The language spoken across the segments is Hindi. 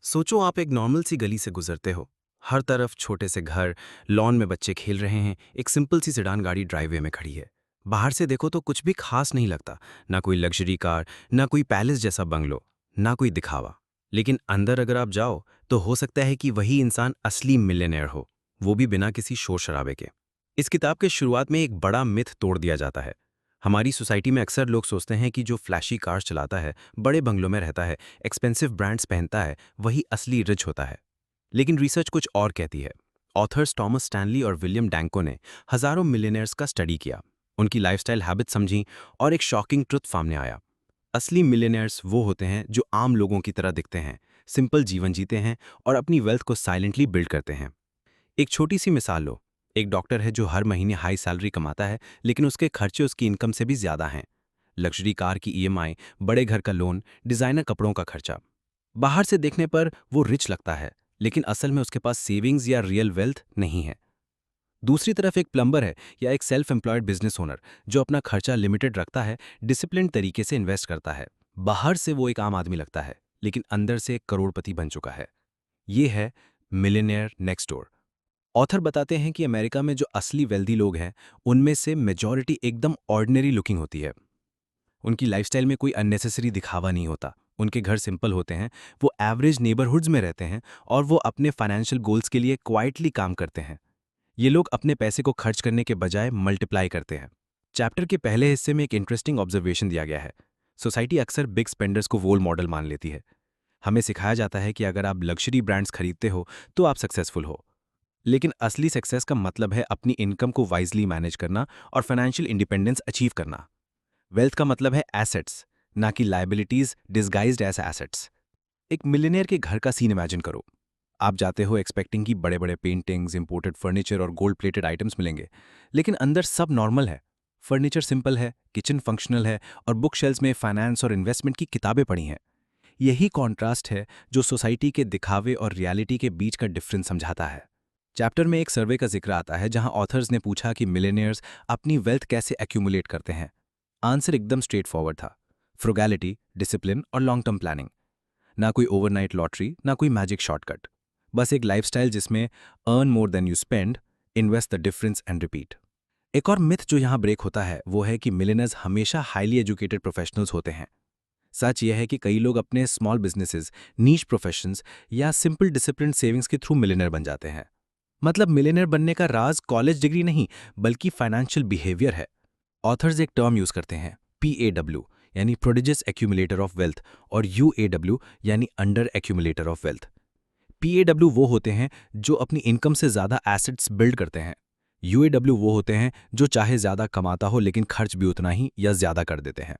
सोचो आप एक नॉर्मल सी गली से गुजरते हो। हर तरफ छोटे से घर, लॉन में बच्चे खेल रहे हैं, एक सिंपल सी सेडान गाड़ी ड्राइववे में खड़ी है। बाहर से देखो तो कुछ भी खास नहीं लगता, ना कोई लग्जरी कार, ना कोई पैलेस जैसा बंगलो, ना कोई दिखावा। लेकिन अंदर अगर आप जाओ तो हो सकता है कि वही इंसान असली मिलियनेयर हो, वो भी बिना किसी शोर शराबे के। इस किताब के शुरुआत में एक बड़ा मिथ तोड़ दिया जाता है। हमारी सोसाइटी में अक्सर लोग सोचते हैं कि जो फ्लैशी कार्स चलाता है, बड़े बंगलों में रहता है, एक्सपेंसिव ब्रांड्स पहनता है, वही असली रिच होता है। लेकिन रिसर्च कुछ और कहती है। ऑथर्स टॉमस स्टैनली और विलियम डैंको ने हजारों मिलियनेयर्स का स्टडी किया, उनकी लाइफस्टाइल हैबिट समझी और एक शॉकिंग ट्रुथ सामने आया। असली मिलियनेयर्स वो होते हैं जो आम लोगों की तरह दिखते हैं, सिंपल जीवन जीते हैं और अपनी वेल्थ को साइलेंटली बिल्ड करते हैं। एक छोटी सी मिसाल लो। एक डॉक्टर है जो हर महीने हाई सैलरी कमाता है, लेकिन उसके खर्चे उसकी इनकम से भी ज्यादा हैं। लग्जरी कार की ईएमआई, बड़े घर का लोन, डिजाइनर कपड़ों का खर्चा। बाहर से देखने पर वो रिच लगता है, लेकिन असल में उसके पास सेविंग्स या रियल वेल्थ नहीं है। दूसरी तरफ एक प्लम्बर है या एक सेल्फ एम्प्लॉयड बिजनेस ओनर जो अपना खर्चा लिमिटेड रखता है, डिसिप्लिन तरीके से इन्वेस्ट करता है। बाहर से वो एक आम आदमी लगता है, लेकिन अंदर से एक करोड़पति बन चुका है। ये है मिलियनेयर नेक्स्ट डोर। ऑथर बताते हैं कि अमेरिका में जो असली वेल्दी लोग हैं, उनमें से मेजॉरिटी एकदम ऑर्डिनरी लुकिंग होती है। उनकी लाइफस्टाइल में कोई अननेसेसरी दिखावा नहीं होता, उनके घर सिंपल होते हैं, वो एवरेज नेबरहुड्स में रहते हैं और वो अपने फाइनेंशियल गोल्स के लिए क्वाइटली काम करते हैं। ये लोग अपने पैसे को खर्च करने के बजाय मल्टीप्लाई करते हैं। चैप्टर के पहले हिस्से में एक इंटरेस्टिंग ऑब्जर्वेशन दिया गया है। सोसाइटी अक्सर बिग स्पेंडर्स को रोल मॉडल मान लेती है। हमें सिखाया जाता है कि अगर आप लग्जरी ब्रांड्स खरीदते हो तो आप सक्सेसफुल हो। लेकिन असली सक्सेस का मतलब है अपनी इनकम को वाइजली मैनेज करना और फाइनेंशियल इंडिपेंडेंस अचीव करना। वेल्थ का मतलब है एसेट्स, ना कि लायबिलिटीज डिस्गाइज्ड एज एसेट्स। एक मिलियनेयर के घर का सीन इमेजिन करो। आप जाते हो एक्सपेक्टिंग कि बड़े बड़े पेंटिंग्स, इंपोर्टेड फर्नीचर और गोल्ड प्लेटेड आइटम्स मिलेंगे, लेकिन अंदर सब नॉर्मल है। फर्नीचर सिंपल है, किचन फंक्शनल है और बुक शेल्फ्स में फाइनेंस और इन्वेस्टमेंट की किताबें पड़ी हैं। यही कॉन्ट्रास्ट है जो सोसाइटी के दिखावे और रियलिटी के बीच का डिफरेंस समझाता है। चैप्टर में एक सर्वे का जिक्र आता है जहां ऑथर्स ने पूछा कि मिलियनियर्स अपनी वेल्थ कैसे एक्यूमुलेट करते हैं। आंसर एकदम स्ट्रेट फॉरवर्ड था। फ्रुगैलिटी, डिसिप्लिन और लॉन्ग टर्म प्लानिंग। ना कोई ओवरनाइट लॉटरी, ना कोई मैजिक शॉर्टकट। बस एक लाइफस्टाइल जिसमें earn more than you spend, invest the difference and repeat. एक और मिथ जो यहां ब्रेक होता है वो है कि मिलियनर्स हमेशा हाईली एजुकेटेड प्रोफेशनल्स होते हैं। सच यह है कि कई लोग अपने स्मॉल बिजनेसेस, नीश प्रोफेशंस या सिंपल डिसिप्लिन सेविंग्स के थ्रू मिलियनर बन जाते हैं। मतलब मिलियनर बनने का राज कॉलेज डिग्री नहीं, बल्कि फाइनेंशियल बिहेवियर है। ऑथर्स एक टर्म यूज करते हैं, PAW, यानी प्रोडिजियस एक्यूमुलेटर ऑफ वेल्थ, और UAW, यानी under accumulator of wealth. PAW वो होते हैं जो अपनी इनकम से ज्यादा एसेट्स बिल्ड करते हैं। UAW वो होते हैं जो चाहे ज्यादा कमाता हो लेकिन खर्च भी उतना ही या ज्यादा कर देते हैं।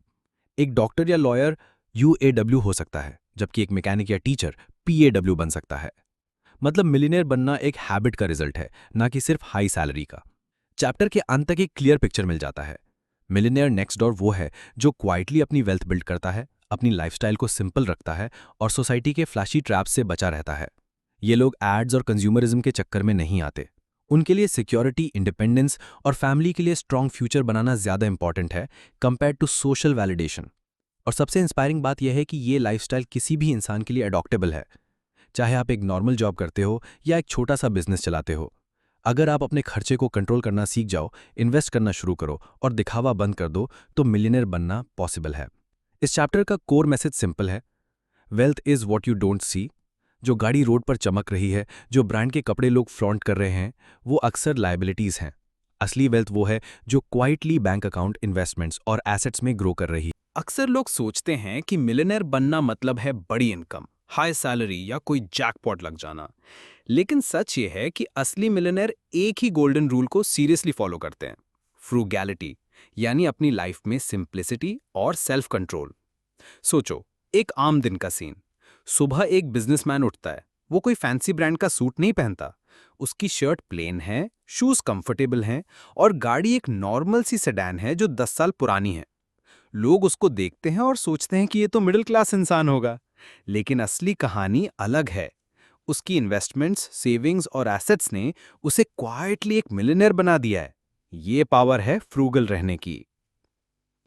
एक डॉक्टर या लॉयर UAW हो सकता है, जबकि एक मैकेनिक या टीचर PAW बन सकता है। मतलब मिलियनेयर बनना एक हैबिट का रिजल्ट है, ना कि सिर्फ हाई सैलरी का। चैप्टर के अंत तक एक क्लियर पिक्चर मिल जाता है। मिलियनेयर नेक्स्ट डोर वो है जो क्वाइटली अपनी वेल्थ बिल्ड करता है, अपनी लाइफस्टाइल को सिंपल रखता है और सोसाइटी के फ्लैशी ट्रैप्स से बचा रहता है। ये लोग एड्स और कंज्यूमरिज्म के चक्कर में नहीं आते। उनके लिए सिक्योरिटी, इंडिपेंडेंस और फैमिली के लिए स्ट्रॉन्ग फ्यूचर बनाना ज्यादा इंपॉर्टेंट है कंपेयर टू सोशल वैलिडेशन। और सबसे इंस्पायरिंग बात यह है कि ये लाइफस्टाइल किसी भी इंसान के लिए अडॉप्टेबल है, चाहे आप एक नॉर्मल जॉब करते हो या एक छोटा सा बिजनेस चलाते हो। अगर आप अपने खर्चे को कंट्रोल करना सीख जाओ, इन्वेस्ट करना शुरू करो और दिखावा बंद कर दो, तो मिलियनेयर बनना पॉसिबल है। इस चैप्टर का कोर मैसेज सिंपल है। Wealth is what you don't see. जो गाड़ी रोड पर चमक रही है, जो ब्रांड के कपड़े लोग फ्लॉन्ट कर रहे हैं, वो अक्सर लायबिलिटीज हैं। असली वेल्थ वो है जो क्वाइटली बैंक अकाउंट, इन्वेस्टमेंट्स और एसेट्स में ग्रो कर रही है। अक्सर लोग सोचते हैं कि मिलियनेयर बनना मतलब है बड़ी इनकम, हाई सैलरी या कोई जैकपॉट लग जाना। लेकिन सच ये है कि असली मिलियनेयर एक ही गोल्डन रूल को सीरियसली फॉलो करते हैं। फ्रूगैलिटी, यानी अपनी लाइफ में सिंप्लिसिटी और सेल्फ कंट्रोल। सोचो, एक आम दिन का सीन। सुबह एक बिजनेसमैन उठता है। वो कोई फैंसी ब्रांड का सूट नहीं पहनता। उसकी शर्ट प्लेन है, शूज कंफर्टेबल हैं और गाड़ी एक नॉर्मल सी सेडान है जो 10 साल पुरानी है। लोग उसको देखते हैं और सोचते हैं कि ये तो मिडिल क्लास इंसान होगा। लेकिन असली कहानी अलग है। उसकी इन्वेस्टमेंट्स, सेविंग्स और एसेट्स ने उसे क्वाइटली एक मिलियनेयर बना दिया है। ये पावर है फ्रूगल रहने की।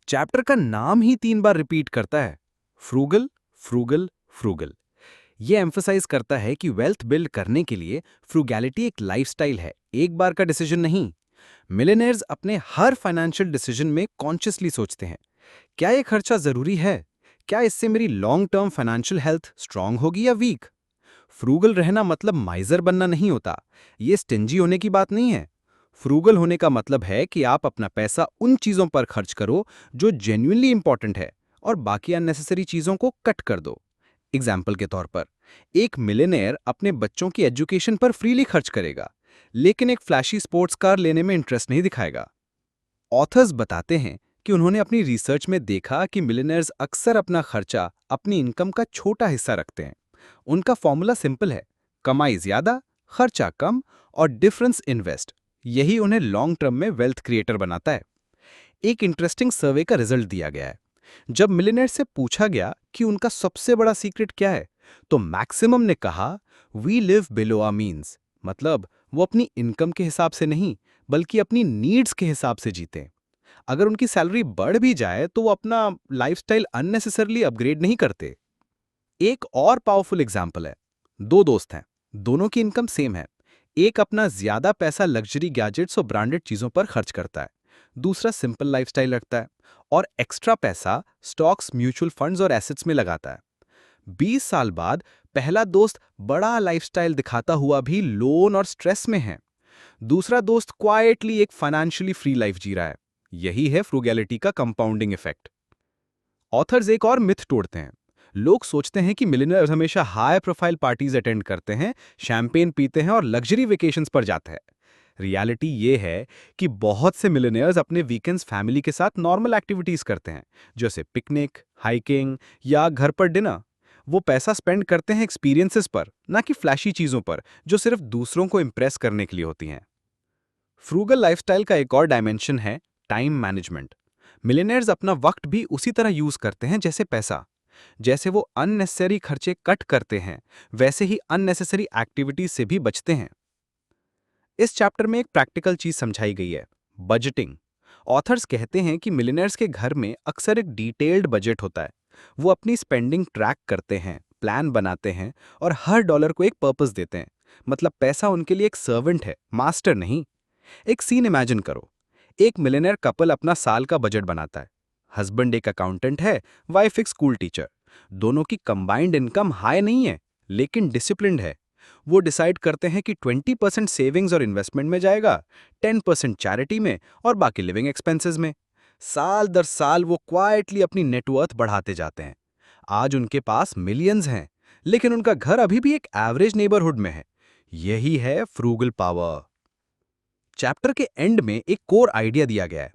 चैप्टर का नाम ही 3 बार रिपीट करता है, फ्रूगल, फ्रूगल, फ्रूगल। ये एम्फसाइज करता है कि वेल्थ बिल्ड करने के लिए फ्रूगैलिटी एक लाइफस्टाइल है, एक बार का डिसीजन नहीं। मिलियनेयर्स अपने हर फाइनेंशियल डिसीजन में कॉन्शियसली सोचते हैं, क्या ये खर्चा जरूरी है? क्या इससे मेरी long term financial health strong होगी या वीक? फ्रूगल रहना मतलब माइजर बनना नहीं होता, ये स्टिंजी होने की बात नहीं है। फ्रूगल होने का मतलब है कि आप अपना पैसा उन चीजों पर खर्च करो जो जेन्युइनली इंपॉर्टेंट है और बाकी अननेसेसरी चीजों को कट कर दो। एग्जाम्पल के तौर पर, एक मिलियनेयर अपने बच्चों की एजुकेशन पर फ्रीली खर्च करेगा, लेकिन एक फ्लैशी स्पोर्ट्स कार लेने में इंटरेस्ट नहीं दिखाएगा। ऑथर्स बताते हैं कि उन्होंने अपनी रिसर्च में देखा कि मिलियनेयर्स अक्सर अपना खर्चा अपनी इनकम का छोटा हिस्सा रखते हैं। उनका फॉर्मूला सिंपल है, कमाई ज्यादा, खर्चा कम और डिफरेंस इन्वेस्ट। यही उन्हें लॉन्ग टर्म में वेल्थ क्रिएटर बनाता है। एक इंटरेस्टिंग सर्वे का रिजल्ट दिया गया है। जब मिलियनेयर से पूछा गया कि उनका सबसे बड़ा सीक्रेट क्या है, तो मैक्सिमम ने कहा, we live below our means. मतलब वो अपनी इनकम के हिसाब से नहीं, बल्कि अपनी नीड्स के हिसाब से जीते हैं। अगर उनकी सैलरी बढ़ भी जाए तो वो अपना लाइफस्टाइल अननेसेसरली अपग्रेड नहीं करते। एक और पावरफुल एग्जाम्पल है, दो दोस्त हैं, दोनों की इनकम सेम है। एक अपना ज्यादा पैसा लग्जरी गैजेट्स और ब्रांडेड चीजों पर खर्च करता है, दूसरा सिंपल लाइफस्टाइल रखता है और एक्स्ट्रा पैसा स्टॉक्स, म्यूचुअल फंड्स और एसेट्स में लगाता है। 20 साल बाद पहला दोस्त बड़ा लाइफस्टाइल दिखाता हुआ भी लोन और स्ट्रेस में है, दूसरा दोस्त क्वाइटली एक फाइनेंशियली फ्री लाइफ जी रहा है। यही है फ्रूगैलिटी का कंपाउंडिंग इफेक्ट। ऑथर्स एक और मिथ तोड़ते हैं। लोग सोचते हैं कि मिलियनेयर्स हमेशा हाई प्रोफाइल पार्टीज अटेंड करते हैं, शैंपेन पीते हैं और लग्जरी वेकेशंस पर जाते हैं। रियलिटी ये है कि बहुत से मिलियनेयर्स अपने वीकेंड्स फैमिली के साथ नॉर्मल एक्टिविटीज करते हैं, जैसे पिकनिक, हाइकिंग या घर पर डिनर। वो पैसा स्पेंड करते हैं एक्सपीरियंसेस पर, ना कि फ्लैशी चीजों पर जो सिर्फ दूसरों को इंप्रेस करने के लिए होती हैं। फ्रूगल लाइफस्टाइल का एक और डायमेंशन है टाइम मैनेजमेंट। मिलियनेयर्स अपना वक्त भी उसी तरह यूज करते हैं जैसे पैसा। जैसे वो अननेसेसरी खर्चे कट करते हैं, वैसे ही अननेसेसरी एक्टिविटीज से भी बचते हैं। इस चैप्टर में एक प्रैक्टिकल चीज समझाई गई है, बजटिंग। ऑथर्स कहते हैं कि मिलियनेयर्स के घर में अक्सर एक डिटेल्ड बजट होता है। वो अपनी स्पेंडिंग ट्रैक करते हैं, प्लान बनाते हैं और हर डॉलर को एक पर्पस देते हैं। मतलब पैसा उनके लिए एक सर्वेंट है, मास्टर नहीं। एक सीन इमेजिन करो, एक मिलियनेयर कपल अपना साल का बजट बनाता है। हस्बैंड एक अकाउंटेंट है, वाइफ एक स्कूल टीचर। दोनों की कंबाइंड इनकम हाई नहीं है, लेकिन डिसिप्लिन्ड है। वो डिसाइड करते हैं कि 20% सेविंग्स और इन्वेस्टमेंट में जाएगा, 10% चैरिटी में और बाकी लिविंग एक्सपेंसेस में। साल दर साल वो क्वाइटली अपनी नेटवर्थ बढ़ाते जाते हैं। आज उनके पास मिलियंस हैं, लेकिन उनका घर अभी भी एक एवरेज नेबरहुड में है। यही है फ्रूगल पावर। चैप्टर के एंड में एक कोर आइडिया दिया गया है,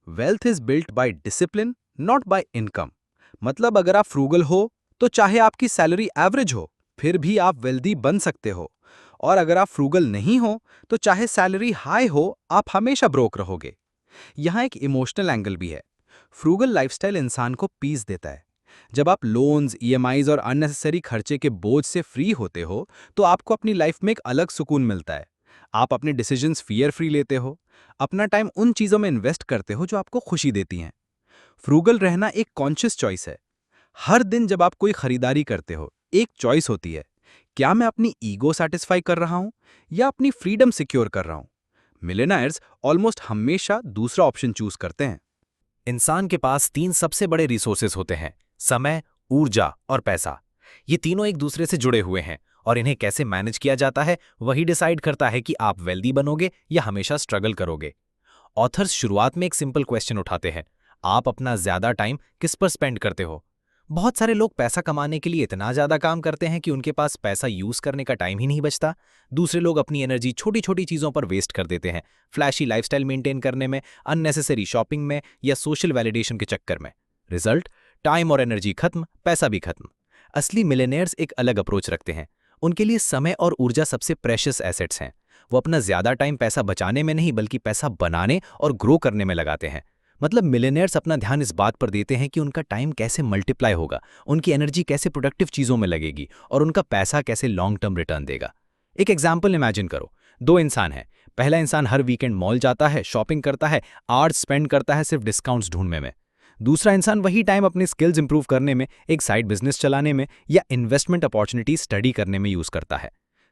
wealth is built by discipline, not by income. मतलब अगर आप फ्रूगल हो तो चाहे आपकी सैलरी एवरेज हो, फिर भी आप वेल्दी बन सकते हो। और अगर आप फ्रूगल नहीं हो तो चाहे सैलरी हाई हो, आप हमेशा ब्रोक रहोगे। यहाँ एक इमोशनल एंगल भी है। फ्रूगल लाइफस्टाइल इंसान को पीस देता है। जब आप लोन्स, ईएमआईज और अननेसेसरी खर्चे के बोझ से फ्री होते हो, तो आपको अपनी लाइफ में एक अलग सुकून मिलता है। आप अपने डिसीजंस फियर फ्री लेते हो, अपना टाइम उन चीजों में इन्वेस्ट करते हो जो आपको खुशी देती हैं। फ्रूगल रहना एक कॉन्शियस चॉइस है। हर दिन जब आप कोई खरीदारी करते हो, एक चॉइस होती है, क्या मैं अपनी ईगो सेटिस्फाई कर रहा हूं या अपनी फ्रीडम सिक्योर कर रहा हूं? मिलियनेयर्स ऑलमोस्ट हमेशा दूसरा ऑप्शन चूज करते हैं। इंसान के पास तीन सबसे बड़े रिसोर्सेज होते हैं, समय, ऊर्जा और पैसा। ये तीनों एक दूसरे से जुड़े हुए हैं और इन्हें कैसे मैनेज किया जाता है वही डिसाइड करता है कि आप वेल्दी बनोगे या हमेशा स्ट्रगल करोगे। ऑथर्स शुरुआत में एक सिंपल क्वेश्चन उठाते हैं, आप अपना ज्यादा टाइम किस पर स्पेंड करते हो? बहुत सारे लोग पैसा कमाने के लिए इतना ज्यादा काम करते हैं कि उनके पास पैसा यूज करने का टाइम ही नहीं बचता। दूसरे लोग अपनी एनर्जी छोटी छोटी चीजों पर वेस्ट कर देते हैं, फ्लैशी लाइफस्टाइल मेंटेन करने में, अननेसेसरी शॉपिंग में या सोशल वैलिडेशन के चक्कर में। रिजल्ट, टाइम और एनर्जी खत्म, पैसा भी खत्म। असली मिलियनेयर्स एक अलग अप्रोच रखते हैं। उनके लिए समय और ऊर्जा सबसे प्रेशियस एसेट्स हैं। वो अपना ज्यादा टाइम पैसा बचाने में नहीं बल्कि पैसा बनाने और ग्रो करने में लगाते हैं। मतलब मिलियनेयर्स अपना ध्यान इस बात पर देते हैं कि उनका टाइम कैसे मल्टीप्लाई होगा, उनकी एनर्जी कैसे प्रोडक्टिव चीजों में लगेगी और उनका पैसा कैसे लॉन्ग टर्म रिटर्न देगा। एक एग्जाम्पल इमेजिन करो, दो इंसान हैं। पहला इंसान हर वीकेंड मॉल जाता है, शॉपिंग करता है, आवर्स स्पेंड करता है सिर्फ डिस्काउंट्स ढूंढने में। दूसरा इंसान वही टाइम अपनी स्किल्स इंप्रूव करने में, एक साइड बिजनेस चलाने में या इन्वेस्टमेंट अपॉर्चुनिटी स्टडी करने में यूज करता है।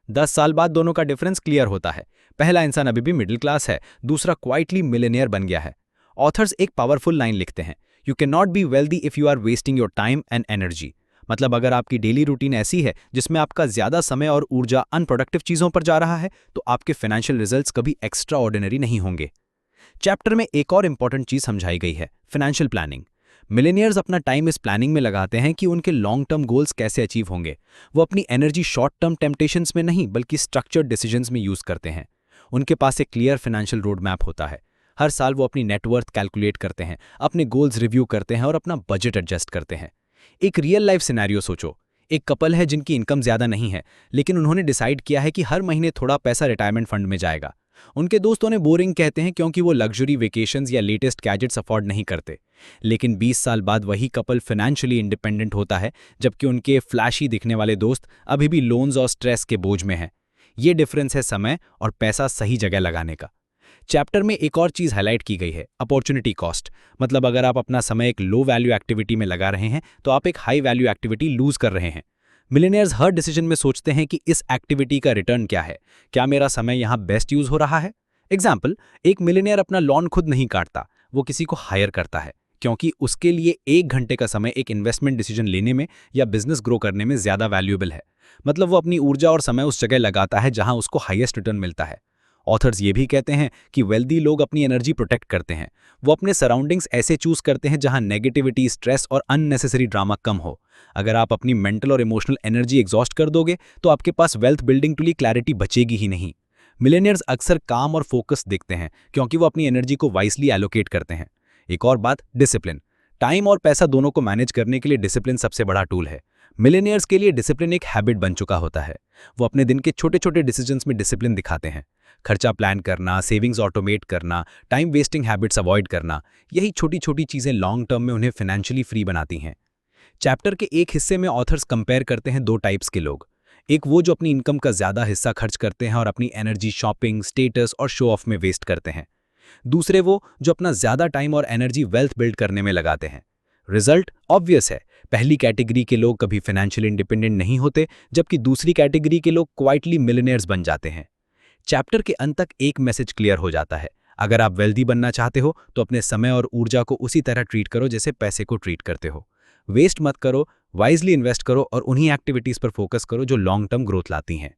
10 साल बाद दोनों का डिफरेंस क्लियर होता है। पहला इंसान अभी भी मिडिल क्लास है, दूसरा क्वाइटली मिलियनियर बन गया है। ऑथर्स एक पावरफुल लाइन लिखते हैं, you can not be wealthy if you are wasting your time and energy. मतलब अगर आपकी डेली रूटीन ऐसी है जिसमें आपका ज्यादा समय और ऊर्जा अनप्रोडक्टिव चीजों पर जा रहा है, तो आपके फाइनेंशियल रिजल्ट्स कभी एक्स्ट्रा ऑर्डिनरी नहीं होंगे। चैप्टर में एक और इंपॉर्टेंट चीज समझाई गई है, फाइनेंशियल प्लानिंग। मिलेनियर्स अपना टाइम इस प्लानिंग में लगाते हैं कि उनके लॉन्ग टर्म गोल्स कैसे अचीव होंगे। वो अपनी एनर्जी शॉर्ट टर्म टेम्पटेशंस में नहीं बल्कि स्ट्रक्चर्ड डिसीजंस में यूज करते हैं। उनके पास एक क्लियर फाइनेंशियल रोड मैप होता है। हर साल वो अपनी नेटवर्थ कैलकुलेट करते हैं, अपने गोल्स रिव्यू करते हैं और अपना बजट एडजस्ट करते हैं। एक रियल लाइफ सिनेरियो सोचो, एक कपल है जिनकी इनकम ज्यादा नहीं है, लेकिन उन्होंने डिसाइड किया है कि हर महीने थोड़ा पैसा रिटायरमेंट फंड में जाएगा। उनके दोस्त उन्हें बोरिंग कहते हैं क्योंकि वो लग्जरी वेकेशंस या लेटेस्ट गैजेट्स अफोर्ड नहीं करते। लेकिन 20 साल बाद वही कपल फाइनेंशियली इंडिपेंडेंट होता है, जबकि उनके फ्लैशी दिखने वाले दोस्त अभी भी लोन्स और स्ट्रेस के बोझ में हैं। ये डिफरेंस है समय और पैसा सही जगह लगाने का। चैप्टर में एक और चीज हाईलाइट की गई है, अपॉर्चुनिटी कॉस्ट। मतलब अगर आप अपना समय एक लो वैल्यू एक्टिविटी में लगा रहे हैं तो आप एक हाई वैल्यू एक्टिविटी लूज कर रहे हैं। मिलियनियर्स हर डिसीजन में सोचते हैं कि इस एक्टिविटी का रिटर्न क्या है, क्या मेरा समय यहाँ बेस्ट यूज हो रहा है। एग्जाम्पल, एक मिलियनियर अपना लॉन खुद नहीं काटता, वो किसी को हायर करता है, क्योंकि उसके लिए 1 घंटे का समय एक इन्वेस्टमेंट डिसीजन लेने में या बिजनेस ग्रो करने में ज्यादा वैल्यूएबल है। मतलब वो अपनी ऊर्जा और समय उस जगह लगाता है जहां उसको हाईएस्ट रिटर्न मिलता है। ऑथर्स ये भी कहते हैं कि वेल्दी लोग अपनी एनर्जी प्रोटेक्ट करते हैं। वो अपने सराउंडिंग्स ऐसे चूज करते हैं जहां नेगेटिविटी, स्ट्रेस और अननेसेसरी ड्रामा कम हो। अगर आप अपनी मेंटल और इमोशनल एनर्जी एग्जॉस्ट कर दोगे तो आपके पास वेल्थ बिल्डिंग के लिए क्लैरिटी बचेगी ही नहीं। मिलेनियर्स अक्सर काम और फोकस दिखते हैं क्योंकि वो अपनी एनर्जी को वाइसली एलोकेट करते हैं। एक और बात, डिसिप्लिन। टाइम और पैसा दोनों को मैनेज करने के लिए डिसिप्लिन सबसे बड़ा टूल है। मिलेनियर्स के लिए डिसिप्लिन एक हैबिट बन चुका होता है। वो अपने दिन के छोटे छोटे डिसीजंस में डिसिप्लिन दिखाते हैं। खर्चा प्लान करना, सेविंग्स ऑटोमेट करना, टाइम वेस्टिंग हैबिट्स अवॉइड करना, यही छोटी छोटी चीजें लॉन्ग टर्म में उन्हें फाइनेंशियली फ्री बनाती हैं। चैप्टर के एक हिस्से में ऑथर्स कंपेयर करते हैं 2 टाइप्स के लोग। एक वो जो अपनी इनकम का ज्यादा हिस्सा खर्च करते हैं और अपनी एनर्जी शॉपिंग, स्टेटस और शो ऑफ में वेस्ट करते हैं। दूसरे वो जो अपना ज्यादा टाइम और एनर्जी वेल्थ बिल्ड करने में लगाते हैं। रिजल्ट ऑब्वियस है, पहली कैटेगरी के लोग कभी फाइनेंशियली इंडिपेंडेंट नहीं होते, जबकि दूसरी कैटेगरी के लोग क्वाइटली मिलियनेयर्स बन जाते हैं। चैप्टर के अंत तक एक मैसेज क्लियर हो जाता है, अगर आप वेल्दी बनना चाहते हो तो अपने समय और ऊर्जा को उसी तरह ट्रीट करो जैसे पैसे को ट्रीट करते हो। वेस्ट मत करो, वाइजली इन्वेस्ट करो और उन्हीं एक्टिविटीज पर फोकस करो जो लॉन्ग टर्म ग्रोथ लाती हैं।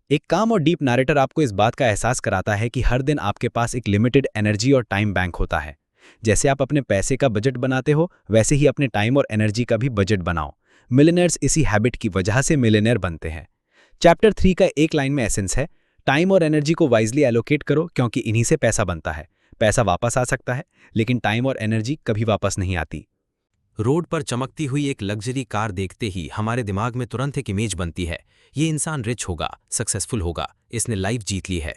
एक काम और डीप नैरेटर आपको इस बात का एहसास कराता है कि हर दिन आपके पास एक लिमिटेड एनर्जी और टाइम बैंक होता है। जैसे आप अपने पैसे का बजट बनाते हो, वैसे ही अपने टाइम और एनर्जी का भी बजट बनाओ। मिलियनेयर्स इसी हैबिट की वजह से मिलियनेयर बनते हैं। चैप्टर 3 का एक लाइन में एसेंस है, टाइम और एनर्जी को वाइजली एलोकेट करो क्योंकि इन्हीं से पैसा बनता है। पैसा वापस आ सकता है, लेकिन टाइम और एनर्जी कभी वापस नहीं आती। रोड पर चमकती हुई एक लग्जरी कार देखते ही हमारे दिमाग में तुरंत एक इमेज बनती है, ये इंसान रिच होगा, सक्सेसफुल होगा, इसने लाइफ जीत ली है।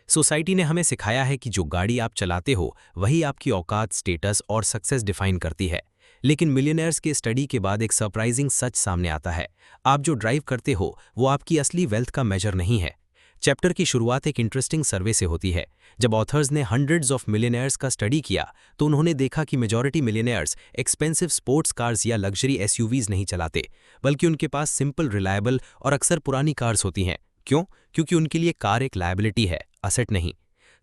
सोसाइटी ने हमें सिखाया है कि जो गाड़ी आप चलाते हो वही आपकी औकात, स्टेटस और सक्सेस डिफाइन करती है। लेकिन मिलियनेयर्स के स्टडी के बाद एक सरप्राइजिंग सच सामने आता है, आप जो ड्राइव करते हो वो आपकी असली वेल्थ का मेजर नहीं है। चैप्टर की शुरुआत एक इंटरेस्टिंग सर्वे से होती है। जब ऑथर्स ने हंड्रेड्स ऑफ मिलियनेयर्स का स्टडी किया तो उन्होंने देखा कि majority millionaires expensive sports cars या लग्जरी एसयूवीज नहीं चलाते, बल्कि उनके पास सिंपल, रिलायबल और अक्सर पुरानी कार्स होती हैं। क्यों? क्योंकि उनके लिए कार एक लायबिलिटी है, असेट नहीं।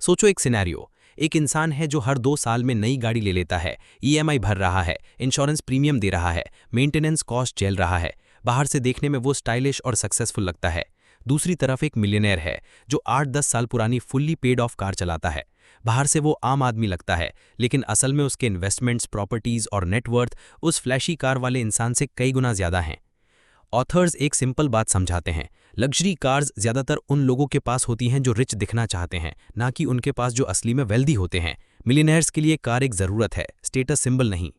सोचो एक सिनेरियो, एक इंसान है जो हर 2 साल में नई गाड़ी ले लेता है, ईएमआई भर रहा है, इंश्योरेंस प्रीमियम दे रहा है, मेंटेनेंस कॉस्ट झेल रहा है। बाहर से देखने में वो स्टाइलिश और सक्सेसफुल लगता है। दूसरी तरफ एक मिलियनेयर है जो 8-10 साल पुरानी फुल्ली पेड ऑफ कार चलाता है। बाहर से वो आम आदमी लगता है, लेकिन असल में उसके इन्वेस्टमेंट्स, प्रॉपर्टीज और नेटवर्थ उस फ्लैशी कार वाले इंसान से कई गुना ज्यादा हैं। ऑथर्स एक सिंपल बात समझाते हैं, लग्जरी कार्स ज्यादातर उन लोगों के पास होती हैं जो रिच दिखना चाहते हैं, ना कि उनके पास जो असली में वेल्दी होते हैं। मिलियनेयर्स के लिए कार एक जरूरत है, स्टेटस सिंबल नहीं।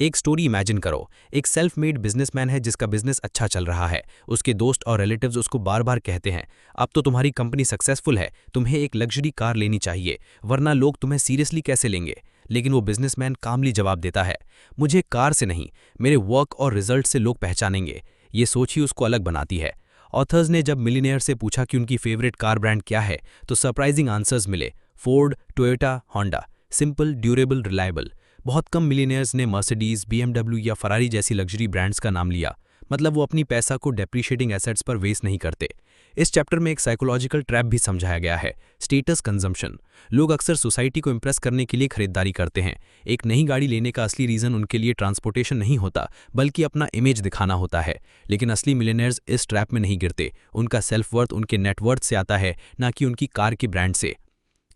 एक स्टोरी इमेजिन करो, एक सेल्फ मेड बिजनेसमैन है जिसका बिजनेस अच्छा चल रहा है। उसके दोस्त और रिलेटिव्स उसको बार बार कहते हैं, अब तो तुम्हारी कंपनी सक्सेसफुल है, तुम्हें एक लग्जरी कार लेनी चाहिए, वरना लोग तुम्हें सीरियसली कैसे लेंगे। लेकिन वो बिजनेसमैन कामली जवाब देता है, मुझे कार से नहीं, मेरे वर्क और रिजल्ट से लोग पहचानेंगे। ये सोच ही उसको अलग बनाती है। ऑथर्स ने जब मिलियनेयर से पूछा कि उनकी फेवरेट कार ब्रांड क्या है, तो सरप्राइजिंग आंसर्स मिले, Ford, Toyota, Honda. Simple, durable, reliable. बहुत कम मिलियनियर्स ने मर्सिडीज, BMW या फरारी जैसी लग्जरी ब्रांड्स का नाम लिया, मतलब वो अपनी पैसा को डेप्रिशिएटिंग एसेट्स पर वेस्ट नहीं करते। इस चैप्टर में एक साइकोलॉजिकल ट्रैप भी समझाया गया है, स्टेटस कंजम्पशन। लोग अक्सर सोसाइटी को इंप्रेस करने के लिए खरीदारी करते हैं। एक नई गाड़ी लेने का असली रीज़न उनके लिए ट्रांसपोर्टेशन नहीं होता, बल्कि अपना इमेज दिखाना होता है। लेकिन असली मिलियनेयर्स इस ट्रैप में नहीं गिरते। उनका सेल्फ वर्थ उनके नेटवर्थ से आता है, ना कि उनकी कार के ब्रांड से।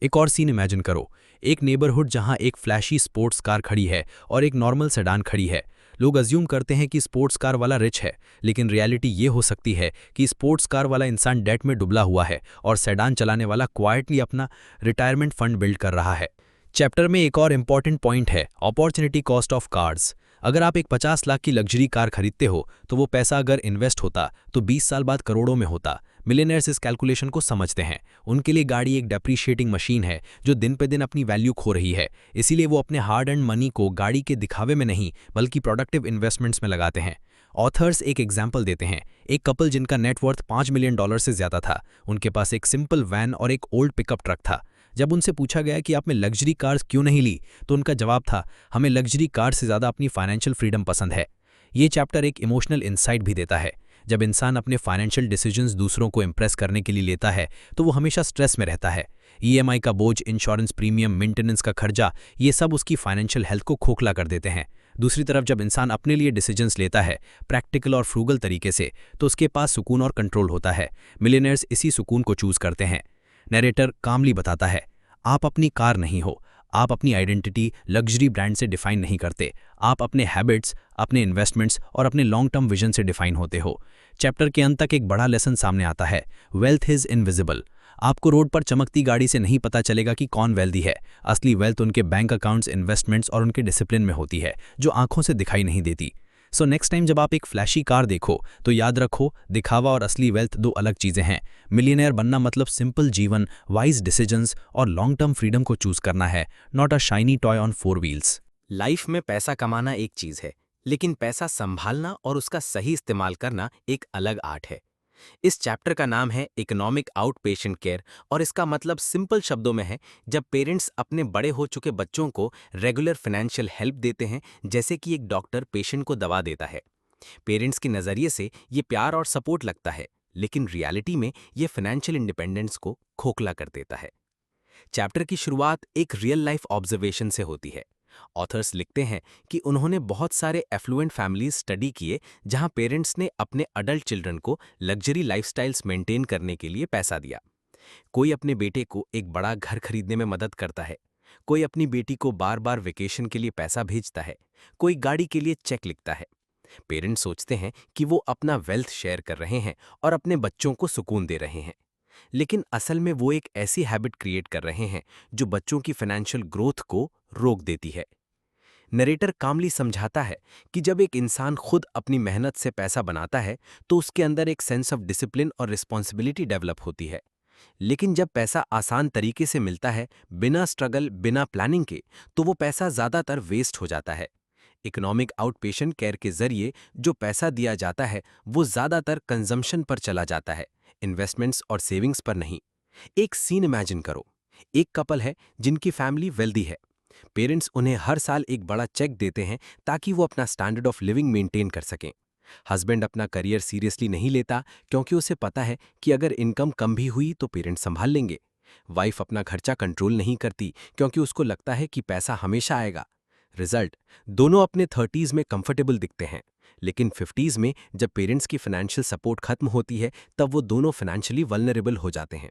एक और सीन इमेजिन करो, एक नेबरहुड जहां एक फ्लैशी स्पोर्ट्स कार खड़ी है और एक नॉर्मल सेडान खड़ी है। लोग अज्यूम करते हैं कि स्पोर्ट्स कार वाला रिच है, लेकिन रियलिटी ये हो सकती है कि स्पोर्ट्स कार वाला इंसान डेट में डुबला हुआ है और सेडान चलाने वाला क्वाइटली अपना रिटायरमेंट फंड बिल्ड कर रहा है। चैप्टर में एक और इम्पॉर्टेंट पॉइंट है, अपॉर्चुनिटी कॉस्ट ऑफ कार्स। अगर आप एक 50 लाख की लग्जरी कार खरीदते हो, तो वो पैसा अगर इन्वेस्ट होता तो 20 साल बाद करोड़ों में होता। मिलियनेयर्स इस कैलकुलेशन को समझते हैं। उनके लिए गाड़ी एक डेप्रीशिएटिंग मशीन है जो दिन पे दिन अपनी वैल्यू खो रही है। इसीलिए वो अपने हार्ड एंड मनी को गाड़ी के दिखावे में नहीं, बल्कि प्रोडक्टिव इन्वेस्टमेंट्स में लगाते हैं। ऑथर्स एक एग्जाम्पल देते हैं, एक कपल जिनका नेटवर्थ $5 मिलियन से ज़्यादा था। उनके पास एक सिंपल वैन और एक ओल्ड पिकअप ट्रक था। जब उनसे पूछा गया कि आपने लग्जरी कार्स क्यों नहीं ली, तो उनका जवाब था, हमें लग्जरी कार से ज़्यादा अपनी फाइनेंशियल फ्रीडम पसंद है। ये चैप्टर एक इमोशनल इंसाइट भी देता है। जब इंसान अपने फाइनेंशियल डिसीजंस दूसरों को इंप्रेस करने के लिए लेता है, तो वो हमेशा स्ट्रेस में रहता है। EMI का बोझ, इंश्योरेंस प्रीमियम, मेंटेनेंस का खर्चा, ये सब उसकी फाइनेंशियल हेल्थ को खोखला कर देते हैं। दूसरी तरफ जब इंसान अपने लिए डिसीजंस लेता है, प्रैक्टिकल और फ्रूगल तरीके से, तो उसके पास सुकून और कंट्रोल होता है। मिलियनेयर्स इसी सुकून को चूज करते हैं। नरेटर कामली बताता है, आप अपनी कार नहीं हो, आप अपनी आइडेंटिटी लग्जरी ब्रांड से डिफाइन नहीं करते। आप अपने हैबिट्स, अपने इन्वेस्टमेंट्स और अपने लॉन्ग टर्म विजन से डिफाइन होते हो। चैप्टर के अंत तक एक बड़ा लेसन सामने आता है, वेल्थ इज इनविजिबल। आपको रोड पर चमकती गाड़ी से नहीं पता चलेगा कि कौन वेल्दी है। असली वेल्थ उनके बैंक अकाउंट्स, इन्वेस्टमेंट्स और उनके डिसिप्लिन में होती है, जो आंखों से दिखाई नहीं देती। सो नेक्स्ट टाइम जब आप एक फ्लैशी कार देखो, तो याद रखो, दिखावा और असली वेल्थ दो अलग चीजें हैं। मिलियनेयर बनना मतलब सिंपल जीवन, वाइज डिसीजंस और लॉन्ग टर्म फ्रीडम को चूज करना है, not a shiny toy on 4 wheels. Life में पैसा कमाना एक चीज है, लेकिन पैसा संभालना और उसका सही इस्तेमाल करना एक अलग आर्ट है। इस चैप्टर का नाम है इकोनॉमिक आउट पेशेंट केयर, और इसका मतलब सिंपल शब्दों में है, जब पेरेंट्स अपने बड़े हो चुके बच्चों को रेगुलर फाइनेंशियल हेल्प देते हैं, जैसे कि एक डॉक्टर पेशेंट को दवा देता है। पेरेंट्स के नज़रिए से ये प्यार और सपोर्ट लगता है, लेकिन रियलिटी में ये फाइनेंशियल इंडिपेंडेंस को खोखला कर देता है। चैप्टर की शुरुआत एक रियल लाइफ ऑब्जर्वेशन से होती है। ऑथर्स लिखते हैं कि उन्होंने बहुत सारे एफ्लुएंट फैमिलीज स्टडी किए, जहां पेरेंट्स ने अपने अडल्ट चिल्ड्रन को लग्जरी लाइफस्टाइल्स मेंटेन करने के लिए पैसा दिया। कोई अपने बेटे को एक बड़ा घर खरीदने में मदद करता है, कोई अपनी बेटी को बार बार वेकेशन के लिए पैसा भेजता है, कोई गाड़ी के लिए चेक लिखता है। पेरेंट्स सोचते हैं कि वो अपना वेल्थ शेयर कर रहे हैं और अपने बच्चों को सुकून दे रहे हैं, लेकिन असल में वो एक ऐसी हैबिट क्रिएट कर रहे हैं जो बच्चों की फाइनेंशियल ग्रोथ को रोक देती है। नरेटर कामली समझाता है कि जब एक इंसान खुद अपनी मेहनत से पैसा बनाता है, तो उसके अंदर एक सेंस ऑफ डिसिप्लिन और रिस्पॉन्सिबिलिटी डेवलप होती है। लेकिन जब पैसा आसान तरीके से मिलता है, बिना स्ट्रगल, बिना प्लानिंग के, तो वो पैसा ज़्यादातर वेस्ट हो जाता है। इकोनॉमिक आउटपेशेंट केयर के जरिए जो पैसा दिया जाता है, वो ज़्यादातर कंजम्पशन पर चला जाता है, इन्वेस्टमेंट्स और सेविंग्स पर नहीं। एक सीन इमेजिन करो, एक कपल है जिनकी फैमिली वेल्दी है। पेरेंट्स उन्हें हर साल एक बड़ा चेक देते हैं ताकि वो अपना स्टैंडर्ड ऑफ लिविंग मेंटेन कर सकें। हस्बैंड अपना करियर सीरियसली नहीं लेता, क्योंकि उसे पता है कि अगर इनकम कम भी हुई तो पेरेंट्स संभाल लेंगे। वाइफ अपना खर्चा कंट्रोल नहीं करती, क्योंकि उसको लगता है कि पैसा हमेशा आएगा। रिजल्ट, दोनों अपने 30s में कंफर्टेबल दिखते हैं, लेकिन 50s में जब पेरेंट्स की फाइनेंशियल सपोर्ट खत्म होती है, तब वो दोनों फाइनेंशियली वल्नरेबल हो जाते हैं।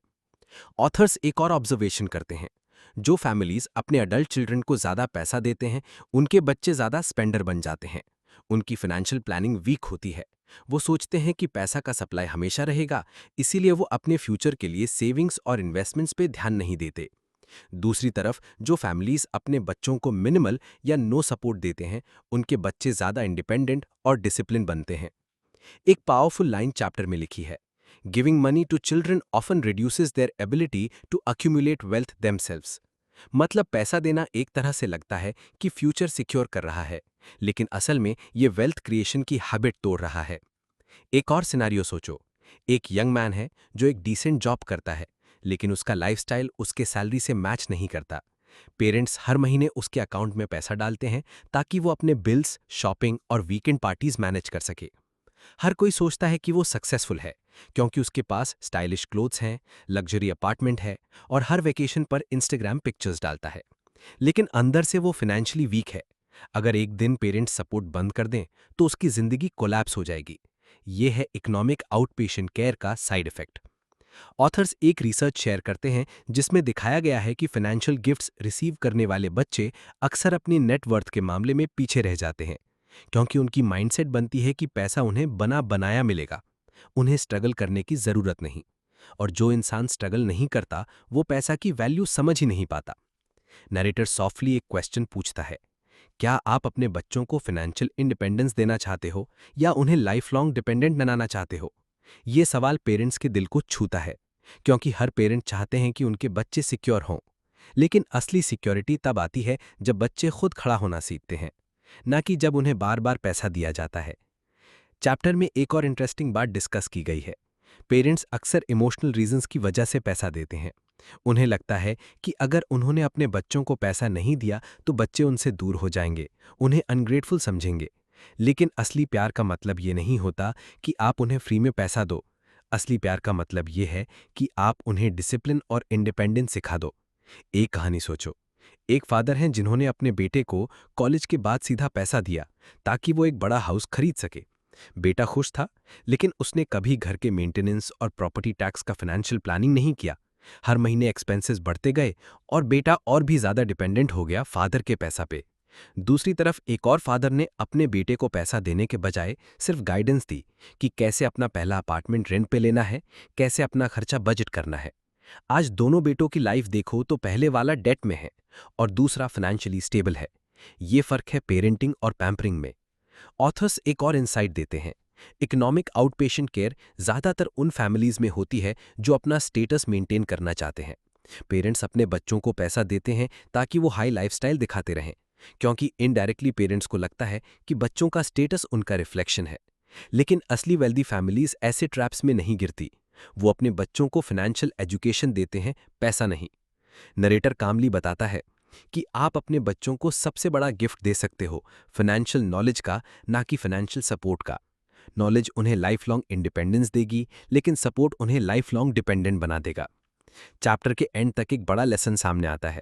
ऑथर्स एक और ऑब्जर्वेशन करते हैं, जो फैमिलीज अपने अडल्ट चिल्ड्रन को ज़्यादा पैसा देते हैं, उनके बच्चे ज़्यादा स्पेंडर बन जाते हैं। उनकी फाइनेंशियल प्लानिंग वीक होती है। वो सोचते हैं कि पैसा का सप्लाई हमेशा रहेगा, इसीलिए वो अपने फ्यूचर के लिए सेविंग्स और इन्वेस्टमेंट्स पे ध्यान नहीं देते। दूसरी तरफ जो फैमिलीज अपने बच्चों को मिनिमल या नो सपोर्ट देते हैं, उनके बच्चे ज़्यादा इंडिपेंडेंट और डिसिप्लिन बनते हैं। एक पावरफुल लाइन चैप्टर में लिखी है, giving money to children often reduces their ability to accumulate wealth themselves. मतलब पैसा देना एक तरह से लगता है कि फ्यूचर सिक्योर कर रहा है, लेकिन असल में ये वेल्थ क्रिएशन की हैबिट तोड़ रहा है। एक और सिनारियो सोचो, एक यंग मैन है जो एक डिसेंट जॉब करता है, लेकिन उसका लाइफस्टाइल उसके सैलरी से मैच नहीं करता। पेरेंट्स हर महीने उसके अकाउंट में पैसा डालते हैं ताकि वो अपने बिल्स, शॉपिंग और वीकेंड पार्टीज मैनेज कर सके। हर कोई सोचता है कि वो सक्सेसफुल है क्योंकि उसके पास स्टाइलिश क्लोथ्स हैं, लग्जरी अपार्टमेंट है और हर वेकेशन पर इंस्टाग्राम पिक्चर्स डालता है। लेकिन अंदर से वो फाइनेंशियली वीक है। अगर एक दिन पेरेंट्स सपोर्ट बंद कर दें तो उसकी जिंदगी कोलैप्स हो जाएगी। ये है इकोनॉमिक आउटपेशेंट केयर का साइड इफेक्ट। ऑथर्स एक रिसर्च शेयर करते हैं जिसमें दिखाया गया है कि फाइनेंशियल गिफ्ट्स रिसीव करने वाले बच्चे अक्सर अपनी नेट वर्थ के मामले में पीछे रह जाते हैं, क्योंकि उनकी माइंडसेट बनती है कि पैसा उन्हें बना बनाया मिलेगा, उन्हें स्ट्रगल करने की जरूरत नहीं। और जो इंसान स्ट्रगल नहीं करता वो पैसा की वैल्यू समझ ही नहीं पाता। नरेटर सॉफ्टली एक क्वेश्चन पूछता है, क्या आप अपने बच्चों को फाइनेंशियल इंडिपेंडेंस देना चाहते हो या उन्हें लाइफ लॉन्ग डिपेंडेंट बनाना चाहते हो? ये सवाल पेरेंट्स के दिल को छूता है, क्योंकि हर पेरेंट चाहते हैं कि उनके बच्चे सिक्योर हों। लेकिन असली सिक्योरिटी तब आती है जब बच्चे खुद खड़ा होना सीखते हैं, ना कि जब उन्हें बार बार पैसा दिया जाता है। चैप्टर में एक और इंटरेस्टिंग बात डिस्कस की गई है। पेरेंट्स अक्सर इमोशनल रीजंस की वजह से पैसा देते हैं। उन्हें लगता है कि अगर उन्होंने अपने बच्चों को पैसा नहीं दिया तो बच्चे उनसे दूर हो जाएंगे, उन्हें अनग्रेटफुल समझेंगे। लेकिन असली प्यार का मतलब ये नहीं होता कि आप उन्हें फ्री में पैसा दो। असली प्यार का मतलब ये है कि आप उन्हें डिसिप्लिन और इंडिपेंडेंस सिखा दो। एक कहानी सोचो। एक फादर हैं जिन्होंने अपने बेटे को कॉलेज के बाद सीधा पैसा दिया ताकि वो एक बड़ा हाउस खरीद सके। बेटा खुश था, लेकिन उसने कभी घर के मेंटेनेंस और प्रॉपर्टी टैक्स का फाइनेंशियल प्लानिंग नहीं किया। हर महीने एक्सपेंसेस बढ़ते गए और बेटा और भी ज्यादा डिपेंडेंट हो गया फादर के पैसा पे। दूसरी तरफ एक और फादर ने अपने बेटे को पैसा देने के बजाय सिर्फ गाइडेंस दी कि कैसे अपना पहला अपार्टमेंट रेंट पे लेना है, कैसे अपना खर्चा बजट करना है। आज दोनों बेटों की लाइफ देखो तो पहले वाला डेट में है और दूसरा फाइनेंशियली स्टेबल है। ये फर्क है पेरेंटिंग और पैम्परिंग में। ऑथर्स एक और इंसाइट देते हैं। इकोनॉमिक आउटपेशेंट केयर ज्यादातर उन फैमिलीज में होती है जो अपना स्टेटस मेंटेन करना चाहते हैं। पेरेंट्स अपने बच्चों को पैसा देते हैं ताकि वो हाई लाइफस्टाइल दिखाते रहें, क्योंकि इनडायरेक्टली पेरेंट्स को लगता है कि बच्चों का स्टेटस उनका रिफ्लेक्शन है। लेकिन असली वेल्दी फैमिलीज ऐसे ट्रैप्स में नहीं गिरती। वो अपने बच्चों को फाइनेंशियल एजुकेशन देते हैं, पैसा नहीं। नरेटर कामली बताता है कि आप अपने बच्चों को सबसे बड़ा गिफ्ट दे सकते हो, फाइनेंशियल नॉलेज का, ना कि फाइनेंशियल सपोर्ट का। नॉलेज उन्हें लाइफ लॉन्ग इंडिपेंडेंस देगी, लेकिन सपोर्ट उन्हें लाइफ लॉन्ग डिपेंडेंट बना देगा। चैप्टर के एंड तक एक बड़ा लेसन सामने आता है।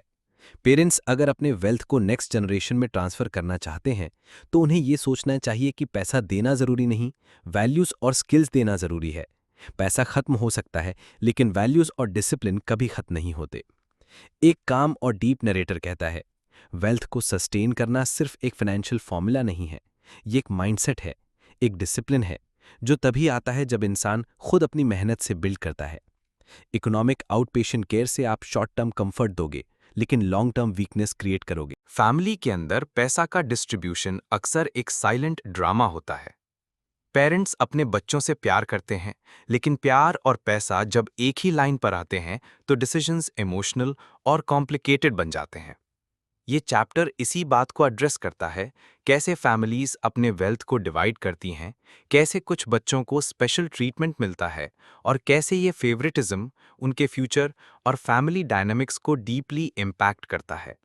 पेरेंट्स अगर अपने वेल्थ को नेक्स्ट जनरेशन में ट्रांसफर करना चाहते हैं तो उन्हें यह सोचना चाहिए कि पैसा देना जरूरी नहीं, वैल्यूज और स्किल्स देना जरूरी है। पैसा खत्म हो सकता है, लेकिन वैल्यूज और डिसिप्लिन कभी खत्म नहीं होते। एक काम और डीप नरेटर कहता है, वेल्थ को सस्टेन करना सिर्फ एक फाइनेंशियल फॉर्मूला नहीं है, ये एक माइंडसेट है, एक डिसिप्लिन है, जो तभी आता है जब इंसान खुद अपनी मेहनत से बिल्ड करता है। इकोनॉमिक आउटपेशेंट केयर से आप शॉर्ट टर्म कंफर्ट दोगे, लेकिन लॉन्ग टर्म वीकनेस क्रिएट करोगे। फैमिली के अंदर पैसा का डिस्ट्रीब्यूशन अक्सर एक साइलेंट ड्रामा होता है। पेरेंट्स अपने बच्चों से प्यार करते हैं, लेकिन प्यार और पैसा जब एक ही लाइन पर आते हैं तो डिसीजंस इमोशनल और कॉम्प्लिकेटेड बन जाते हैं। ये चैप्टर इसी बात को एड्रेस करता है, कैसे फैमिलीज अपने वेल्थ को डिवाइड करती हैं, कैसे कुछ बच्चों को स्पेशल ट्रीटमेंट मिलता है और कैसे ये फेवरेटिज्म उनके फ्यूचर और फैमिली डायनामिक्स को डीपली इम्पैक्ट करता है।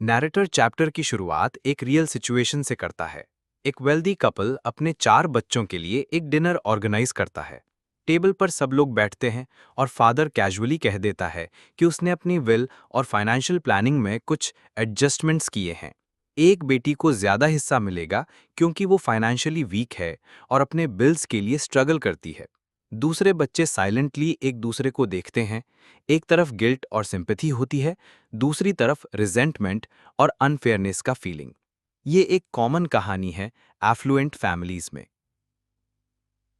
नैरेटर चैप्टर की शुरुआत एक रियल सिचुएशन से करता है। एक वेल्दी कपल अपने 4 बच्चों के लिए एक डिनर ऑर्गेनाइज करता है। टेबल पर सब लोग बैठते हैं और फादर कैजुअली कह देता है कि उसने अपनी विल और फाइनेंशियल प्लानिंग में कुछ एडजस्टमेंट्स किए हैं। एक बेटी को ज्यादा हिस्सा मिलेगा क्योंकि वो फाइनेंशियली वीक है और अपने बिल्स के लिए स्ट्रगल करती है। दूसरे बच्चे साइलेंटली एक दूसरे को देखते हैं। एक तरफ गिल्ट और सिंपैथी होती है, दूसरी तरफ रिजेंटमेंट और अनफेयरनेस का फीलिंग। ये एक कॉमन कहानी है एफ्लुएंट फैमिलीज में।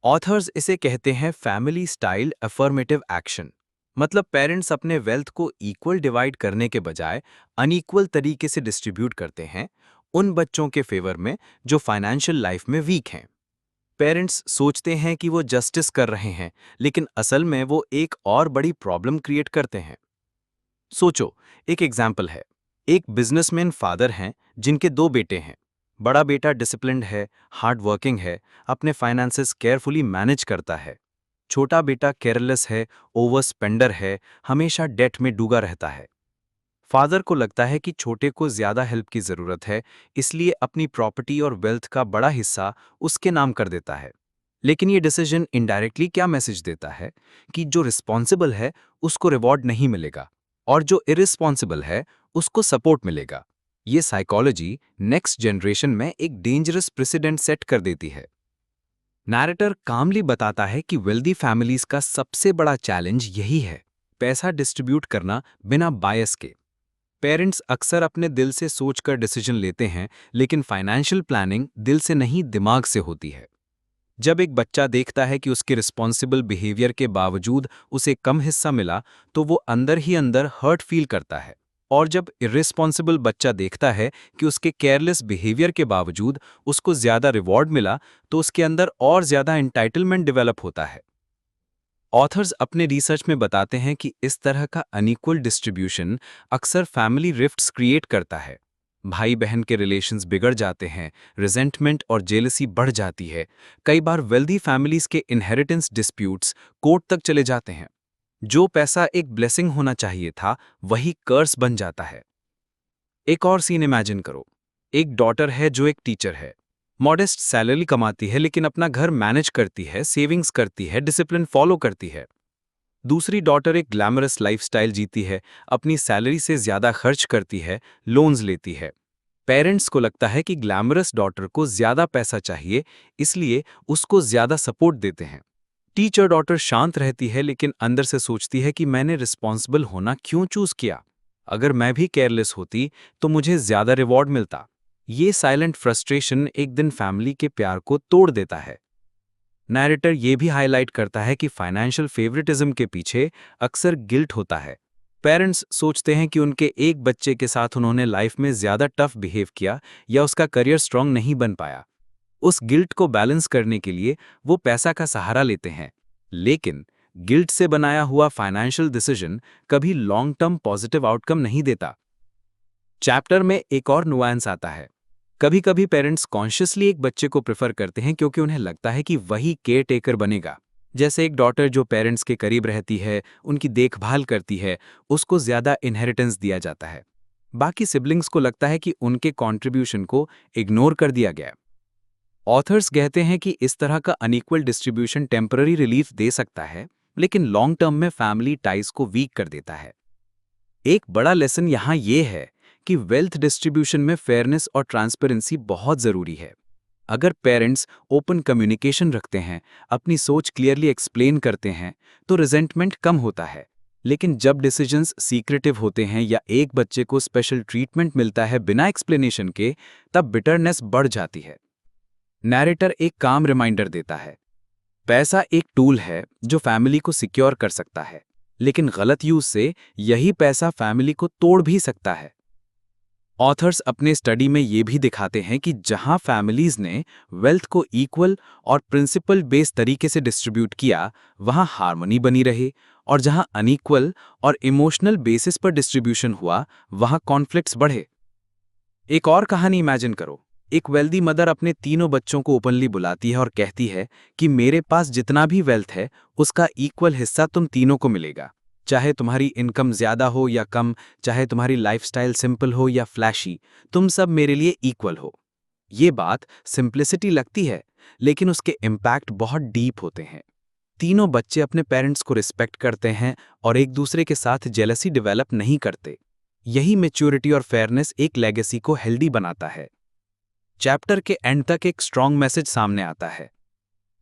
ऑथर्स इसे कहते हैं फैमिली स्टाइल अफर्मेटिव एक्शन। मतलब पेरेंट्स अपने वेल्थ को इक्वल डिवाइड करने के बजाय अनइक्वल तरीके से डिस्ट्रीब्यूट करते हैं उन बच्चों के फेवर में जो फाइनेंशियल लाइफ में वीक हैं। पेरेंट्स सोचते हैं कि वो जस्टिस कर रहे हैं, लेकिन असल में वो एक और बड़ी प्रॉब्लम क्रिएट करते हैं। सोचो, एक एग्जाम्पल है। एक बिजनेसमैन फादर हैं जिनके 2 बेटे हैं। बड़ा बेटा डिसिप्लिन्ड है, हार्ड वर्किंग है, अपने फाइनेंसेस केयरफुली मैनेज करता है। छोटा बेटा केयरलेस है, ओवर स्पेंडर है, हमेशा डेट में डूबा रहता है। फादर को लगता है कि छोटे को ज्यादा हेल्प की जरूरत है, इसलिए अपनी प्रॉपर्टी और वेल्थ का बड़ा हिस्सा उसके नाम कर देता है। लेकिन ये डिसीजन इनडायरेक्टली क्या मैसेज देता है कि जो रिस्पॉन्सिबल है उसको रिवॉर्ड नहीं मिलेगा और जो इरिस्पॉन्सिबल है उसको सपोर्ट मिलेगा। ये साइकोलॉजी नेक्स्ट जनरेशन में एक डेंजरस प्रेसिडेंट सेट कर देती है। नैरेटर कामली बताता है कि वेल्दी फैमिलीज का सबसे बड़ा चैलेंज यही है, पैसा डिस्ट्रीब्यूट करना बिना बायस के। पेरेंट्स अक्सर अपने दिल से सोचकर डिसीजन लेते हैं, लेकिन फाइनेंशियल प्लानिंग दिल से नहीं दिमाग से होती है। जब एक बच्चा देखता है कि उसके रिस्पॉन्सिबल बिहेवियर के बावजूद उसे कम हिस्सा मिला, तो वो अंदर ही अंदर हर्ट फील करता है। और जब इर्रिस्पॉन्सिबल बच्चा देखता है कि उसके केयरलेस बिहेवियर के बावजूद उसको ज्यादा रिवॉर्ड मिला, तो उसके अंदर और ज्यादा एंटाइटलमेंट डेवलप होता है। ऑथर्स अपने रिसर्च में बताते हैं कि इस तरह का अनइक्वल डिस्ट्रीब्यूशन अक्सर फैमिली रिफ्ट्स क्रिएट करता है। भाई बहन के रिलेशंस बिगड़ जाते हैं, रिजेंटमेंट और जेलसी बढ़ जाती है। कई बार वेल्दी फैमिलीज के इनहेरिटेंस डिस्प्यूट्स कोर्ट तक चले जाते हैं। जो पैसा एक ब्लेसिंग होना चाहिए था, वही कर्स बन जाता है। एक और सीन इमेजिन करो। एक डॉटर है जो एक टीचर है, मॉडेस्ट सैलरी कमाती है, लेकिन अपना घर मैनेज करती है, सेविंग्स करती है, डिसिप्लिन फॉलो करती है। दूसरी डॉटर एक ग्लैमरस लाइफस्टाइल जीती है, अपनी सैलरी से ज्यादा खर्च करती है, लोन्स लेती है। पेरेंट्स को लगता है कि ग्लैमरस डॉटर को ज्यादा पैसा चाहिए, इसलिए उसको ज्यादा सपोर्ट देते हैं। टीचर डॉटर शांत रहती है, लेकिन अंदर से सोचती है कि मैंने रिस्पॉन्सिबल होना क्यों चूज किया। अगर मैं भी केयरलेस होती तो मुझे ज्यादा रिवॉर्ड मिलता। ये साइलेंट फ्रस्ट्रेशन एक दिन फैमिली के प्यार को तोड़ देता है। नैरेटर ये भी हाईलाइट करता है कि फाइनेंशियल फेवरेटिज्म के पीछे अक्सर गिल्ट होता है। पेरेंट्स सोचते हैं कि उनके एक बच्चे के साथ उन्होंने लाइफ में ज्यादा टफ बिहेव किया या उसका करियर स्ट्रांग नहीं बन पाया। उस गिल्ट को बैलेंस करने के लिए वो पैसा का सहारा लेते हैं, लेकिन गिल्ट से बनाया हुआ फाइनेंशियल डिसीजन कभी लॉन्ग टर्म पॉजिटिव आउटकम नहीं देता। चैप्टर में एक और नुआंस आता है। कभी कभी पेरेंट्स कॉन्शियसली एक बच्चे को प्रेफर करते हैं क्योंकि उन्हें लगता है कि वही केयर टेकर बनेगा। जैसे एक डॉटर जो पेरेंट्स के करीब रहती है, उनकी देखभाल करती है, उसको ज्यादा इनहेरिटेंस दिया जाता है। बाकी सिबलिंग्स को लगता है कि उनके कॉन्ट्रीब्यूशन को इग्नोर कर दिया गया। ऑथर्स कहते हैं कि इस तरह का अनइक्वल डिस्ट्रीब्यूशन टेम्पररी रिलीफ दे सकता है, लेकिन लॉन्ग टर्म में फैमिली टाइज को वीक कर देता है। एक बड़ा लेसन यहाँ ये है कि वेल्थ डिस्ट्रीब्यूशन में फेयरनेस और ट्रांसपेरेंसी बहुत जरूरी है। अगर पेरेंट्स ओपन कम्युनिकेशन रखते हैं, अपनी सोच क्लियरली एक्सप्लेन करते हैं, तो रिजेंटमेंट कम होता है। लेकिन जब डिसीजंस सीक्रेटिव होते हैं या एक बच्चे को स्पेशल ट्रीटमेंट मिलता है बिना एक्सप्लेनेशन के, तब बिटरनेस बढ़ जाती है। नैरेटर एक काम रिमाइंडर देता है, पैसा एक टूल है जो फैमिली को सिक्योर कर सकता है, लेकिन गलत यूज से यही पैसा फैमिली को तोड़ भी सकता है। ऑथर्स अपने स्टडी में ये भी दिखाते हैं कि जहां फैमिलीज ने वेल्थ को इक्वल और प्रिंसिपल बेस्ड तरीके से डिस्ट्रीब्यूट किया, वहां हार्मनी बनी रहे, और जहां अनइक्वल और इमोशनल बेसिस पर डिस्ट्रीब्यूशन हुआ, वहां कॉन्फ्लिक्ट्स बढ़े। एक और कहानी इमेजिन करो। एक वेल्दी मदर अपने तीनों बच्चों को ओपनली बुलाती है और कहती है कि मेरे पास जितना भी वेल्थ है उसका इक्वल हिस्सा तुम तीनों को मिलेगा, चाहे तुम्हारी इनकम ज्यादा हो या कम, चाहे तुम्हारी लाइफस्टाइल सिंपल हो या फ्लैशी, तुम सब मेरे लिए इक्वल हो। ये बात सिंप्लिसिटी लगती है, लेकिन उसके इम्पैक्ट बहुत डीप होते हैं। तीनों बच्चे अपने पेरेंट्स को रिस्पेक्ट करते हैं और एक दूसरे के साथ जेलसी डेवलप नहीं करते। यही मैच्योरिटी और फेयरनेस एक लेगेसी को हेल्दी बनाता है। चैप्टर के एंड तक एक स्ट्रॉन्ग मैसेज सामने आता है।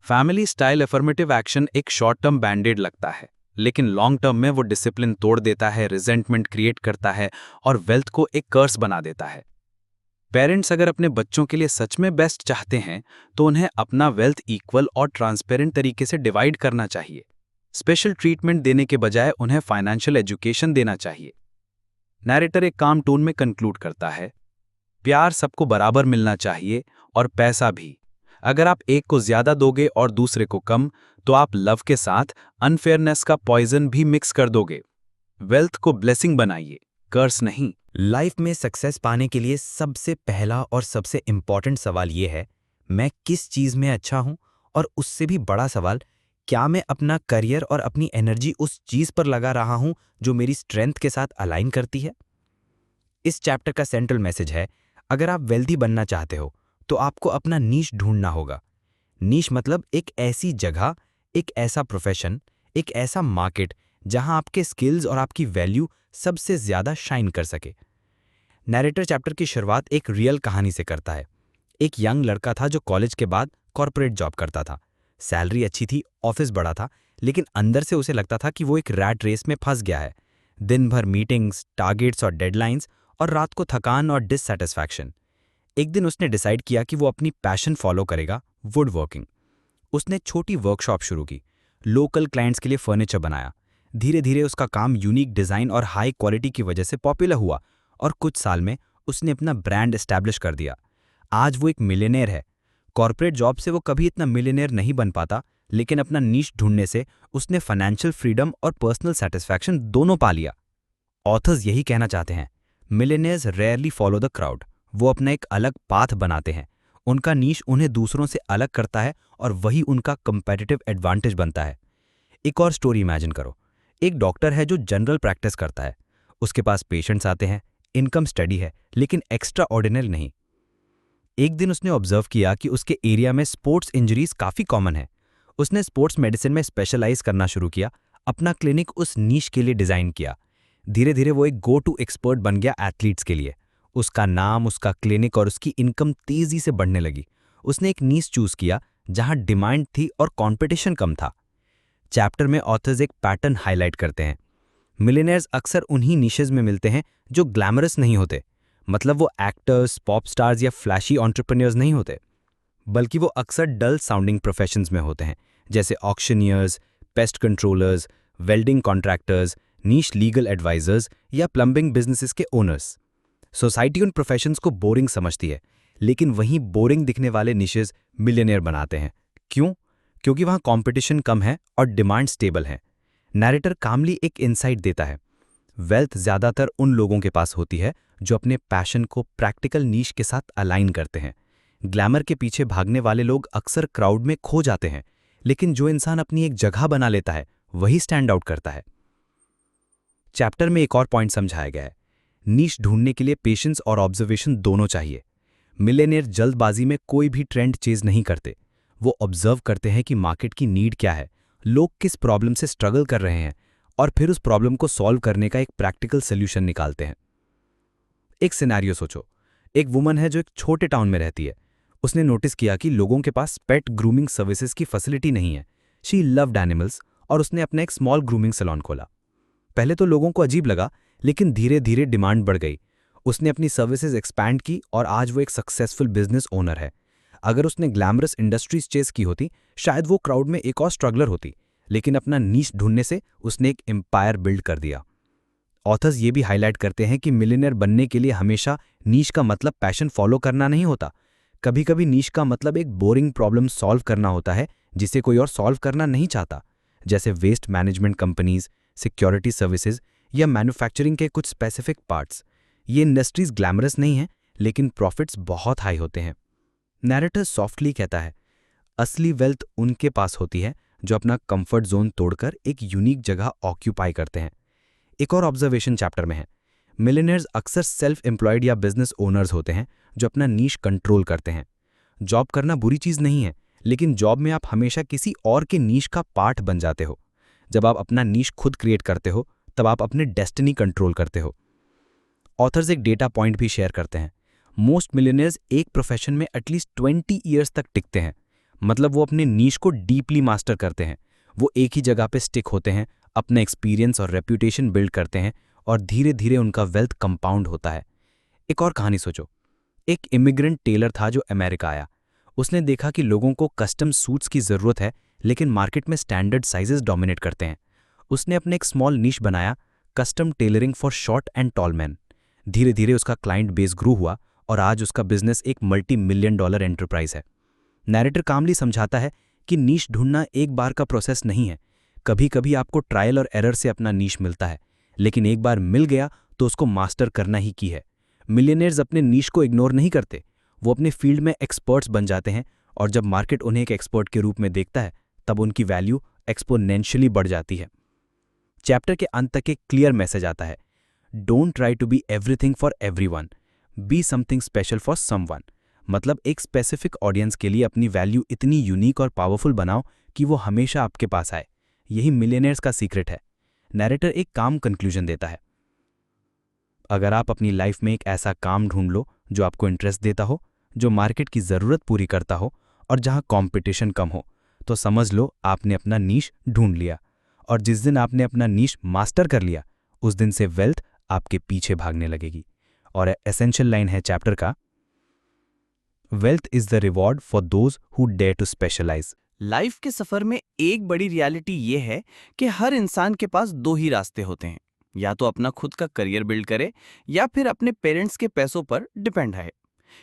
फैमिली स्टाइल अफर्मेटिव एक्शन एक शॉर्ट टर्म बैंडेड लगता है, लेकिन लॉन्ग टर्म में वो डिसिप्लिन तोड़ देता है, रिजेंटमेंट क्रिएट करता है और वेल्थ को एक कर्स बना देता है। पेरेंट्स अगर अपने बच्चों के लिए सच में बेस्ट चाहते हैं, तो उन्हें अपना वेल्थ इक्वल और ट्रांसपेरेंट तरीके से डिवाइड करना चाहिए। स्पेशल ट्रीटमेंट देने के बजाय उन्हें फाइनेंशियल एजुकेशन देना चाहिए। नैरेटर एक काम टोन में कंक्लूड करता है, प्यार सबको बराबर मिलना चाहिए और पैसा भी। अगर आप एक को ज्यादा दोगे और दूसरे को कम, तो आप लव के साथ अनफेयरनेस का पॉइजन भी मिक्स कर दोगे। वेल्थ को ब्लेसिंग बनाइए, कर्स नहीं। लाइफ में सक्सेस पाने के लिए सबसे पहला और सबसे इम्पॉर्टेंट सवाल ये है, मैं किस चीज़ में अच्छा हूँ, और उससे भी बड़ा सवाल, क्या मैं अपना करियर और अपनी एनर्जी उस चीज़ पर लगा रहा हूँ जो मेरी स्ट्रेंथ के साथ अलाइन करती है। इस चैप्टर का सेंट्रल मैसेज है, अगर आप वेल्दी बनना चाहते हो तो आपको अपना नीश ढूंढना होगा। नीश मतलब एक ऐसी जगह, एक ऐसा प्रोफेशन, एक ऐसा मार्केट जहां आपके स्किल्स और आपकी वैल्यू सबसे ज्यादा शाइन कर सके। नैरेटर चैप्टर की शुरुआत एक रियल कहानी से करता है। एक यंग लड़का था जो कॉलेज के बाद कॉर्पोरेट जॉब करता था। सैलरी अच्छी थी, ऑफिस बड़ा था, लेकिन अंदर से उसे लगता था कि वो एक रैट रेस में फंस गया है। दिन भर मीटिंग्स, टारगेट्स और डेडलाइंस, और रात को थकान और डिससैटिस्फैक्शन। एक दिन उसने डिसाइड किया कि वो अपनी पैशन फॉलो करेगा, वुड वर्किंग। उसने छोटी वर्कशॉप शुरू की, लोकल क्लाइंट्स के लिए फर्नीचर बनाया। धीरे धीरे उसका काम यूनिक डिज़ाइन और हाई क्वालिटी की वजह से पॉपुलर हुआ, और कुछ साल में उसने अपना ब्रांड एस्टैब्लिश कर दिया। आज वो एक मिलियनेयर है। कॉर्पोरेट जॉब से वो कभी इतना मिलियनेयर नहीं बन पाता, लेकिन अपना नीश ढूंढने से उसने फाइनेंशियल फ्रीडम और पर्सनल सेटिस्फैक्शन दोनों पा लिया। ऑथर्स यही कहना चाहते हैं, millionaires rarely follow the crowd. वो अपना एक अलग पाथ बनाते हैं। उनका नीश उन्हें दूसरों से अलग करता है और वही उनका कंपेटिटिव एडवांटेज बनता है। एक और स्टोरी इमेजिन करो। एक डॉक्टर है जो जनरल प्रैक्टिस करता है। उसके पास पेशेंट्स आते हैं, इनकम स्टडी है, लेकिन एक्स्ट्रा ऑर्डिनरी नहीं। एक दिन उसने ऑब्जर्व किया कि उसके एरिया में स्पोर्ट्स इंजरीज काफ़ी कॉमन है। उसने स्पोर्ट्स मेडिसिन में स्पेशलाइज करना शुरू किया, अपना क्लिनिक उस नीश के लिए डिज़ाइन किया। धीरे धीरे वो एक गो टू एक्सपर्ट बन गया एथलीट्स के लिए। उसका नाम, उसका क्लिनिक और उसकी इनकम तेज़ी से बढ़ने लगी। उसने एक नीश चूज किया जहां डिमांड थी और कंपटीशन कम था। चैप्टर में ऑथर्स एक पैटर्न हाईलाइट करते हैं। मिलियनेयर्स अक्सर उन्हीं निशेज में मिलते हैं जो ग्लैमरस नहीं होते। मतलब वो एक्टर्स, पॉप स्टार्स या फ्लैशी एंटरप्रेन्योर्स नहीं होते, बल्कि वो अक्सर डल साउंडिंग प्रोफेशंस में होते हैं, जैसे ऑक्शनियर्स, पेस्ट कंट्रोलर्स, वेल्डिंग कॉन्ट्रैक्टर्स, नीश लीगल एडवाइजर्स या प्लम्बिंग बिजनेसेस के ओनर्स। सोसाइटी उन प्रोफेशंस को बोरिंग समझती है, लेकिन वहीं बोरिंग दिखने वाले निशेज मिलियनेयर बनाते हैं। क्यों? क्योंकि वहां कंपटीशन कम है और डिमांड स्टेबल है। नैरेटर कामली एक इनसाइट देता है, वेल्थ ज्यादातर उन लोगों के पास होती है जो अपने पैशन को प्रैक्टिकल नीश के साथ अलाइन करते हैं। ग्लैमर के पीछे भागने वाले लोग अक्सर क्राउड में खो जाते हैं, लेकिन जो इंसान अपनी एक जगह बना लेता है वही स्टैंड आउट करता है। चैप्टर में एक और पॉइंट समझाया गया है, नीश ढूंढने के लिए पेशेंस और ऑब्जर्वेशन दोनों चाहिए। मिलियनेयर जल्दबाजी में कोई भी ट्रेंड चेज नहीं करते। वो ऑब्जर्व करते हैं कि मार्केट की नीड क्या है, लोग किस प्रॉब्लम से स्ट्रगल कर रहे हैं, और फिर उस प्रॉब्लम को सॉल्व करने का एक प्रैक्टिकल सोल्यूशन निकालते हैं। एक सिनेरियो सोचो। एक वुमन है जो एक छोटे टाउन में रहती है। उसने नोटिस किया कि लोगों के पास पेट ग्रूमिंग सर्विसेज की फैसिलिटी नहीं है। शी लव्ड एनिमल्स और उसने अपना एक स्मॉल ग्रूमिंग सैलून खोला। पहले तो लोगों को अजीब लगा, लेकिन धीरे धीरे डिमांड बढ़ गई। उसने अपनी सर्विसेज एक्सपैंड की और आज वो एक सक्सेसफुल बिजनेस ओनर है। अगर उसने ग्लैमरस इंडस्ट्रीज चेस की होती, शायद वो क्राउड में एक और स्ट्रगलर होती, लेकिन अपना नीश ढूंढने से उसने एक एम्पायर बिल्ड कर दिया। ऑथर्स ये भी हाईलाइट करते हैं कि मिलियनेयर बनने के लिए हमेशा नीश का मतलब पैशन फॉलो करना नहीं होता। कभी कभी नीश का मतलब एक बोरिंग प्रॉब्लम सॉल्व करना होता है जिसे कोई और सॉल्व करना नहीं चाहता, जैसे waste management companies, security services या मैन्युफैक्चरिंग के कुछ स्पेसिफिक पार्ट्स। ये इंडस्ट्रीज ग्लैमरस नहीं हैं, लेकिन प्रॉफिट्स बहुत हाई होते हैं। नैरेटर सॉफ्टली कहता है, असली वेल्थ उनके पास होती है जो अपना कंफर्ट जोन तोड़कर एक यूनिक जगह ऑक्यूपाई करते हैं। एक और ऑब्जर्वेशन चैप्टर में है, मिलियनेयर्स अक्सर सेल्फ एम्प्लॉयड या बिजनेस ओनर्स होते हैं जो अपना नीश कंट्रोल करते हैं। जॉब करना बुरी चीज नहीं है, लेकिन जॉब में आप हमेशा किसी और के नीश का पार्ट बन जाते हो। जब आप अपना नीश खुद क्रिएट करते हो, तब आप अपने डेस्टिनी कंट्रोल करते हो। ऑथर्स एक डेटा पॉइंट भी शेयर करते हैं, मोस्ट मिलियनेयर्स एक प्रोफेशन में एटलीस्ट 20 ईयर्स तक टिकते हैं। मतलब वो अपने नीश को डीपली मास्टर करते हैं। वो एक ही जगह पे स्टिक होते हैं, अपना एक्सपीरियंस और रेप्यूटेशन बिल्ड करते हैं, और धीरे धीरे उनका वेल्थ कंपाउंड होता है। एक और कहानी सोचो। एक इमिग्रेंट टेलर था जो अमेरिका आया। उसने देखा कि लोगों को कस्टम सूट्स की ज़रूरत है, लेकिन मार्केट में स्टैंडर्ड साइजेस डोमिनेट करते हैं। उसने अपने एक स्मॉल नीश बनाया, custom tailoring for short and tall man. धीरे धीरे उसका क्लाइंट बेस ग्रो हुआ और आज उसका बिजनेस एक $multi-million एंटरप्राइज है। नैरेटर कामली समझाता है कि नीश ढूंढना एक बार का प्रोसेस नहीं है। कभी कभी आपको ट्रायल और एरर से अपना नीश मिलता है, लेकिन एक बार मिल गया तो उसको मास्टर करना ही की है। मिलियनेयर्स अपने नीश को इग्नोर नहीं करते, वो अपने फील्ड में एक्सपर्ट्स बन जाते हैं, और जब मार्केट उन्हें एक एक्सपर्ट के रूप में देखता है, तब उनकी वैल्यू एक्सपोनेंशियली बढ़ जाती है। चैप्टर के अंत तक एक क्लियर मैसेज आता है, don't try to be everything for everyone, be something special for someone. मतलब एक स्पेसिफिक ऑडियंस के लिए अपनी वैल्यू इतनी यूनिक और पावरफुल बनाओ कि वो हमेशा आपके पास आए। यही मिलियनेयर्स का सीक्रेट है। नैरेटर एक काम कंक्लूजन देता है। अगर आप अपनी लाइफ में एक ऐसा काम ढूंढ लो जो आपको इंटरेस्ट देता हो, जो मार्केट की ज़रूरत पूरी करता हो और जहां कंपटीशन कम हो, तो समझ लो आपने अपना नीश ढूंढ लिया। और जिस दिन आपने अपना नीश मास्टर कर लिया, उस दिन से वेल्थ आपके पीछे भागने लगेगी। और एसेंशियल लाइन है चैप्टर का, wealth is the reward for those who dare to specialize. Life के सफर में एक बड़ी रियलिटी ये है कि हर इंसान के पास दो ही रास्ते होते हैं, या तो अपना खुद का करियर बिल्ड करे या फिर अपने पेरेंट्स के पैसों पर डिपेंड रहे।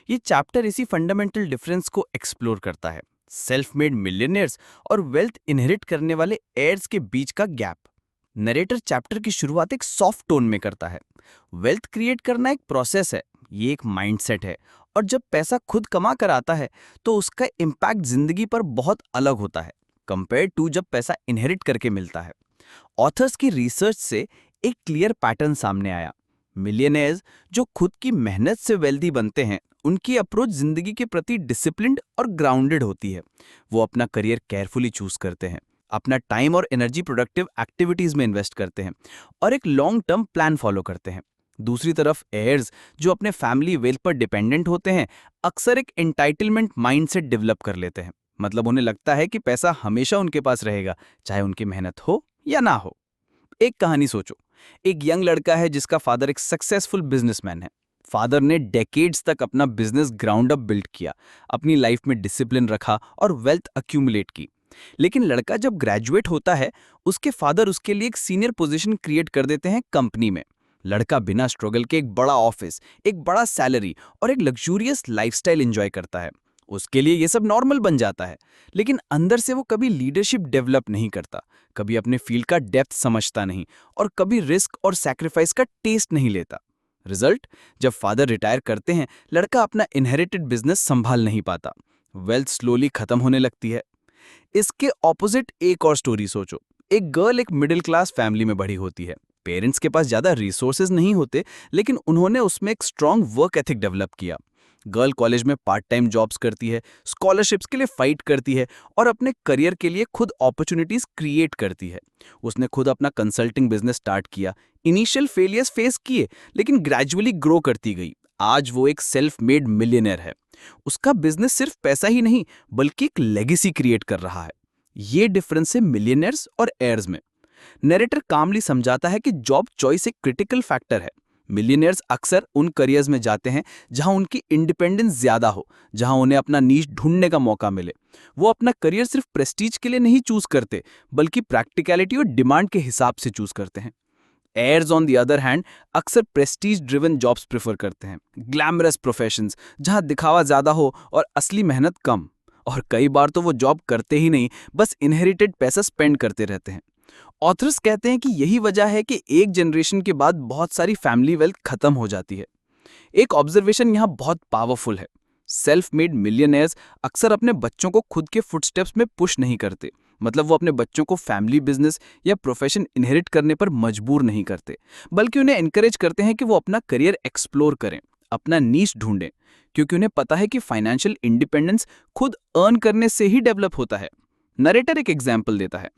ये चैप्टर इसी फंडामेंटल डिफरेंस को एक्सप्लोर करता है, सेल्फ मेड मिलियनियर्स और वेल्थ इनहेरिट करने वाले एयर्स के बीच का गैप। नरेटर चैप्टर की शुरुआत एक सॉफ्ट टोन में करता है। वेल्थ क्रिएट करना एक प्रोसेस है, ये एक माइंडसेट है, और जब पैसा खुद कमा कर आता है तो उसका इम्पैक्ट जिंदगी पर बहुत अलग होता है कंपेयर टू जब पैसा इनहेरिट करके मिलता है। ऑथर्स की रिसर्च से एक क्लियर पैटर्न सामने आया। मिलियनेयर्स जो खुद की मेहनत से वेल्दी बनते हैं, उनकी अप्रोच जिंदगी के प्रति डिसिप्लिन्ड और ग्राउंडेड होती है। वो अपना करियर केयरफुली चूज करते हैं, अपना टाइम और एनर्जी प्रोडक्टिव एक्टिविटीज में इन्वेस्ट करते हैं और एक लॉन्ग टर्म प्लान फॉलो करते हैं। दूसरी तरफ एयर्स जो अपने फैमिली वेल्थ पर डिपेंडेंट होते हैं, अक्सर एक एंटाइटलमेंट माइंडसेट डेवलप कर लेते हैं। मतलब उन्हें लगता है कि पैसा हमेशा उनके पास रहेगा, चाहे उनकी मेहनत हो या ना हो। एक कहानी सोचो, एक यंग लड़का है जिसका फादर एक सक्सेसफुल बिजनेसमैन है। फादर ने डेकेड्स तक अपना बिजनेस ग्राउंड अप बिल्ड किया, अपनी लाइफ में डिसिप्लिन रखा और वेल्थ अक्यूमुलेट की। लेकिन लड़का जब ग्रेजुएट होता है, उसके फादर उसके लिए एक सीनियर पोजीशन क्रिएट कर देते हैं कंपनी में। लड़का बिना स्ट्रगल के एक बड़ा ऑफिस, एक बड़ा सैलरी और एक लग्जूरियस लाइफस्टाइल एंजॉय करता है। उसके लिए ये सब नॉर्मल बन जाता है, लेकिन अंदर से वो कभी लीडरशिप डेवलप नहीं करता, कभी अपने फील्ड का डेप्थ समझता नहीं और कभी रिस्क और सैक्रिफाइस का टेस्ट नहीं लेता। रिजल्ट, जब फादर रिटायर करते हैं, लड़का अपना इनहेरिटेड बिजनेस संभाल नहीं पाता, वेल्थ स्लोली खत्म होने लगती है। इसके ऑपोजिट एक और स्टोरी सोचो। एक गर्ल एक मिडिल क्लास फैमिली में बड़ी होती है। पेरेंट्स के पास ज्यादा रिसोर्सेज नहीं होते, लेकिन उन्होंने उसमें एक स्ट्रांग वर्क एथिक डेवलप किया। गर्ल कॉलेज में पार्ट टाइम जॉब्स करती है, स्कॉलरशिप्स के लिए फाइट करती है और अपने करियर के लिए खुद अपॉर्चुनिटीज क्रिएट करती है। उसने खुद अपना कंसल्टिंग बिजनेस स्टार्ट किया, इनिशियल फेलियर्स फेस किए, लेकिन ग्रेजुअली ग्रो करती गई। आज वो एक सेल्फ मेड मिलियनेयर है। उसका बिजनेस सिर्फ पैसा ही नहीं, बल्कि एक लेगेसी क्रिएट कर रहा है। ये डिफरेंस है मिलियनेयर्स और एयर्स में। नरेटर कामली समझाता है कि जॉब चॉइस एक क्रिटिकल फैक्टर है। मिलियनेयर्स अक्सर उन करियर्स में जाते हैं जहां उनकी इंडिपेंडेंस ज्यादा हो, जहां उन्हें अपना नीश ढूंढने का मौका मिले। वो अपना करियर सिर्फ प्रेस्टीज के लिए नहीं चूज करते, बल्कि प्रैक्टिकलिटी और डिमांड के हिसाब से चूज करते हैं। Heirs on the other hand अक्सर प्रेस्टीज ड्रिवन जॉब्स प्रेफर करते हैं, ग्लैमरस प्रोफेशंस जहां दिखावा ज्यादा हो और असली मेहनत कम। और कई बार तो वो जॉब करते ही नहीं, बस इनहेरिटेड पैसा स्पेंड करते रहते हैं। ऑथर्स कहते हैं कि यही वजह है कि एक जनरेशन के बाद बहुत सारी फैमिली वेल्थ खत्म हो जाती है। एक ऑब्जर्वेशन यहाँ बहुत पावरफुल है। सेल्फ मेड मिलियनेयर्स अक्सर अपने बच्चों को खुद के फुटस्टेप्स में पुश नहीं करते। मतलब वो अपने बच्चों को फैमिली बिजनेस या प्रोफेशन इनहेरिट करने पर मजबूर नहीं करते, बल्कि उन्हें एनकरेज करते हैं कि वो अपना करियर एक्सप्लोर करें, अपना नीश ढूंढें, क्योंकि उन्हें पता है कि फाइनेंशियल इंडिपेंडेंस खुद अर्न करने से ही डेवलप होता है। नरेटर एक एग्जाम्पल देता है।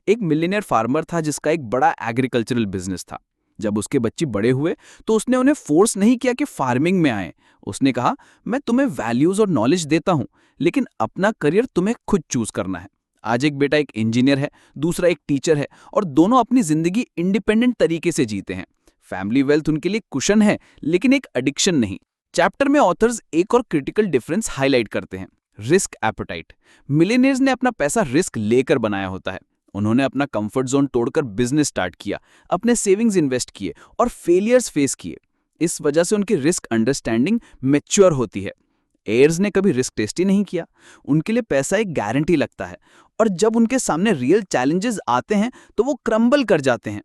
एक मिलियनियर फार्मर था जिसका एक बड़ा एग्रीकल्चरल बिजनेस था। जब उसके बच्चे बड़े हुए तो उसने उन्हें फोर्स नहीं किया कि फार्मिंग में आए। उसने कहा, मैं तुम्हें वैल्यूज और नॉलेज देता हूं, लेकिन अपना करियर तुम्हें खुद चूज करना है। आज एक बेटा एक इंजीनियर है, दूसरा एक टीचर है, और दोनों अपनी जिंदगी इंडिपेंडेंट तरीके से जीते हैं। फैमिली वेल्थ उनके लिए कुशन है, लेकिन एक एडिक्शन नहीं। चैप्टर में ऑथर्स एक और क्रिटिकल डिफरेंस हाईलाइट करते हैं, रिस्क एपेटाइट। मिलियनेयर्स ने अपना पैसा रिस्क लेकर बनाया होता है। उन्होंने अपना कंफर्ट जोन तोड़कर बिजनेस स्टार्ट किया, अपने सेविंग्स इन्वेस्ट किए और फेलियर्स फेस किए। इस वजह से उनकी रिस्क अंडरस्टैंडिंग मैच्योर होती है। एयर्स ने कभी रिस्क टेस्ट ही नहीं किया। उनके लिए पैसा एक गारंटी लगता है, और जब उनके सामने रियल चैलेंजेस आते हैं तो वो क्रम्बल कर जाते हैं।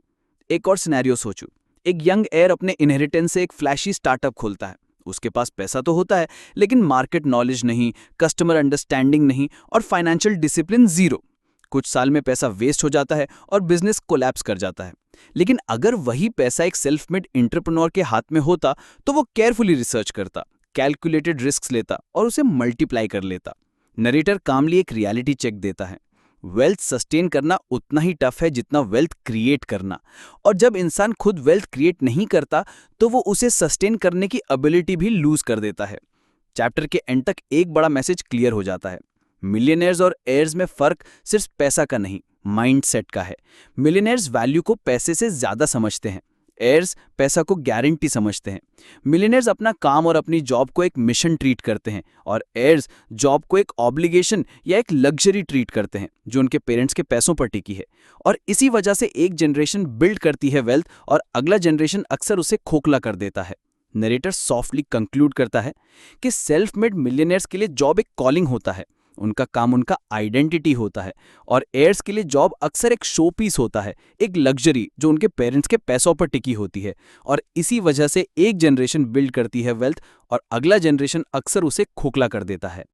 एक और सिनेरियो सोचो। एक यंग एयर अपने इनहेरिटेंस से एक फ्लैशी स्टार्टअप खोलता है। उसके पास पैसा तो होता है, लेकिन मार्केट नॉलेज नहीं, कस्टमर अंडरस्टैंडिंग नहीं और फाइनेंशियल डिसिप्लिन जीरो। कुछ साल में पैसा वेस्ट हो जाता है और बिजनेस कोलैप्स कर जाता है। लेकिन अगर वही पैसा एक सेल्फ मेड एंटरप्रेन्योर के हाथ में होता तो वो केयरफुली रिसर्च करता, कैलकुलेटेड रिस्क लेता और उसे मल्टीप्लाई कर लेता। नरेटर कामली एक रियलिटी चेक देता है। वेल्थ सस्टेन करना उतना ही टफ है जितना वेल्थ क्रिएट करना, और जब इंसान खुद वेल्थ क्रिएट नहीं करता तो वो उसे सस्टेन करने की एबिलिटी भी लूज कर देता है। चैप्टर के एंड तक एक बड़ा मैसेज क्लियर हो जाता है। मिलियनेयर्स और एयर्स में फर्क सिर्फ पैसा का नहीं, माइंडसेट का है। मिलियनेयर्स वैल्यू को पैसे से ज्यादा समझते हैं, एयर्स पैसा को गारंटी समझते हैं। मिलियनेयर्स अपना काम और अपनी जॉब को एक मिशन ट्रीट करते हैं और एयर्स जॉब को एक ऑब्लिगेशन या एक लग्जरी ट्रीट करते हैं जो उनके पेरेंट्स के पैसों पर टिकी है। और इसी वजह से एक जनरेशन बिल्ड करती है वेल्थ और अगला जनरेशन अक्सर उसे खोखला कर देता है। नरेटर सॉफ्टली कंक्लूड करता है कि सेल्फ मेड मिलियनेयर्स के लिए जॉब एक कॉलिंग होता है, उनका काम उनका आइडेंटिटी होता है, और एयर्स के लिए जॉब अक्सर एक शो पीस होता है, एक लग्जरी जो उनके पेरेंट्स के पैसों पर टिकी होती है। और इसी वजह से एक जनरेशन बिल्ड करती है वेल्थ और अगला जनरेशन अक्सर उसे खोखला कर देता है।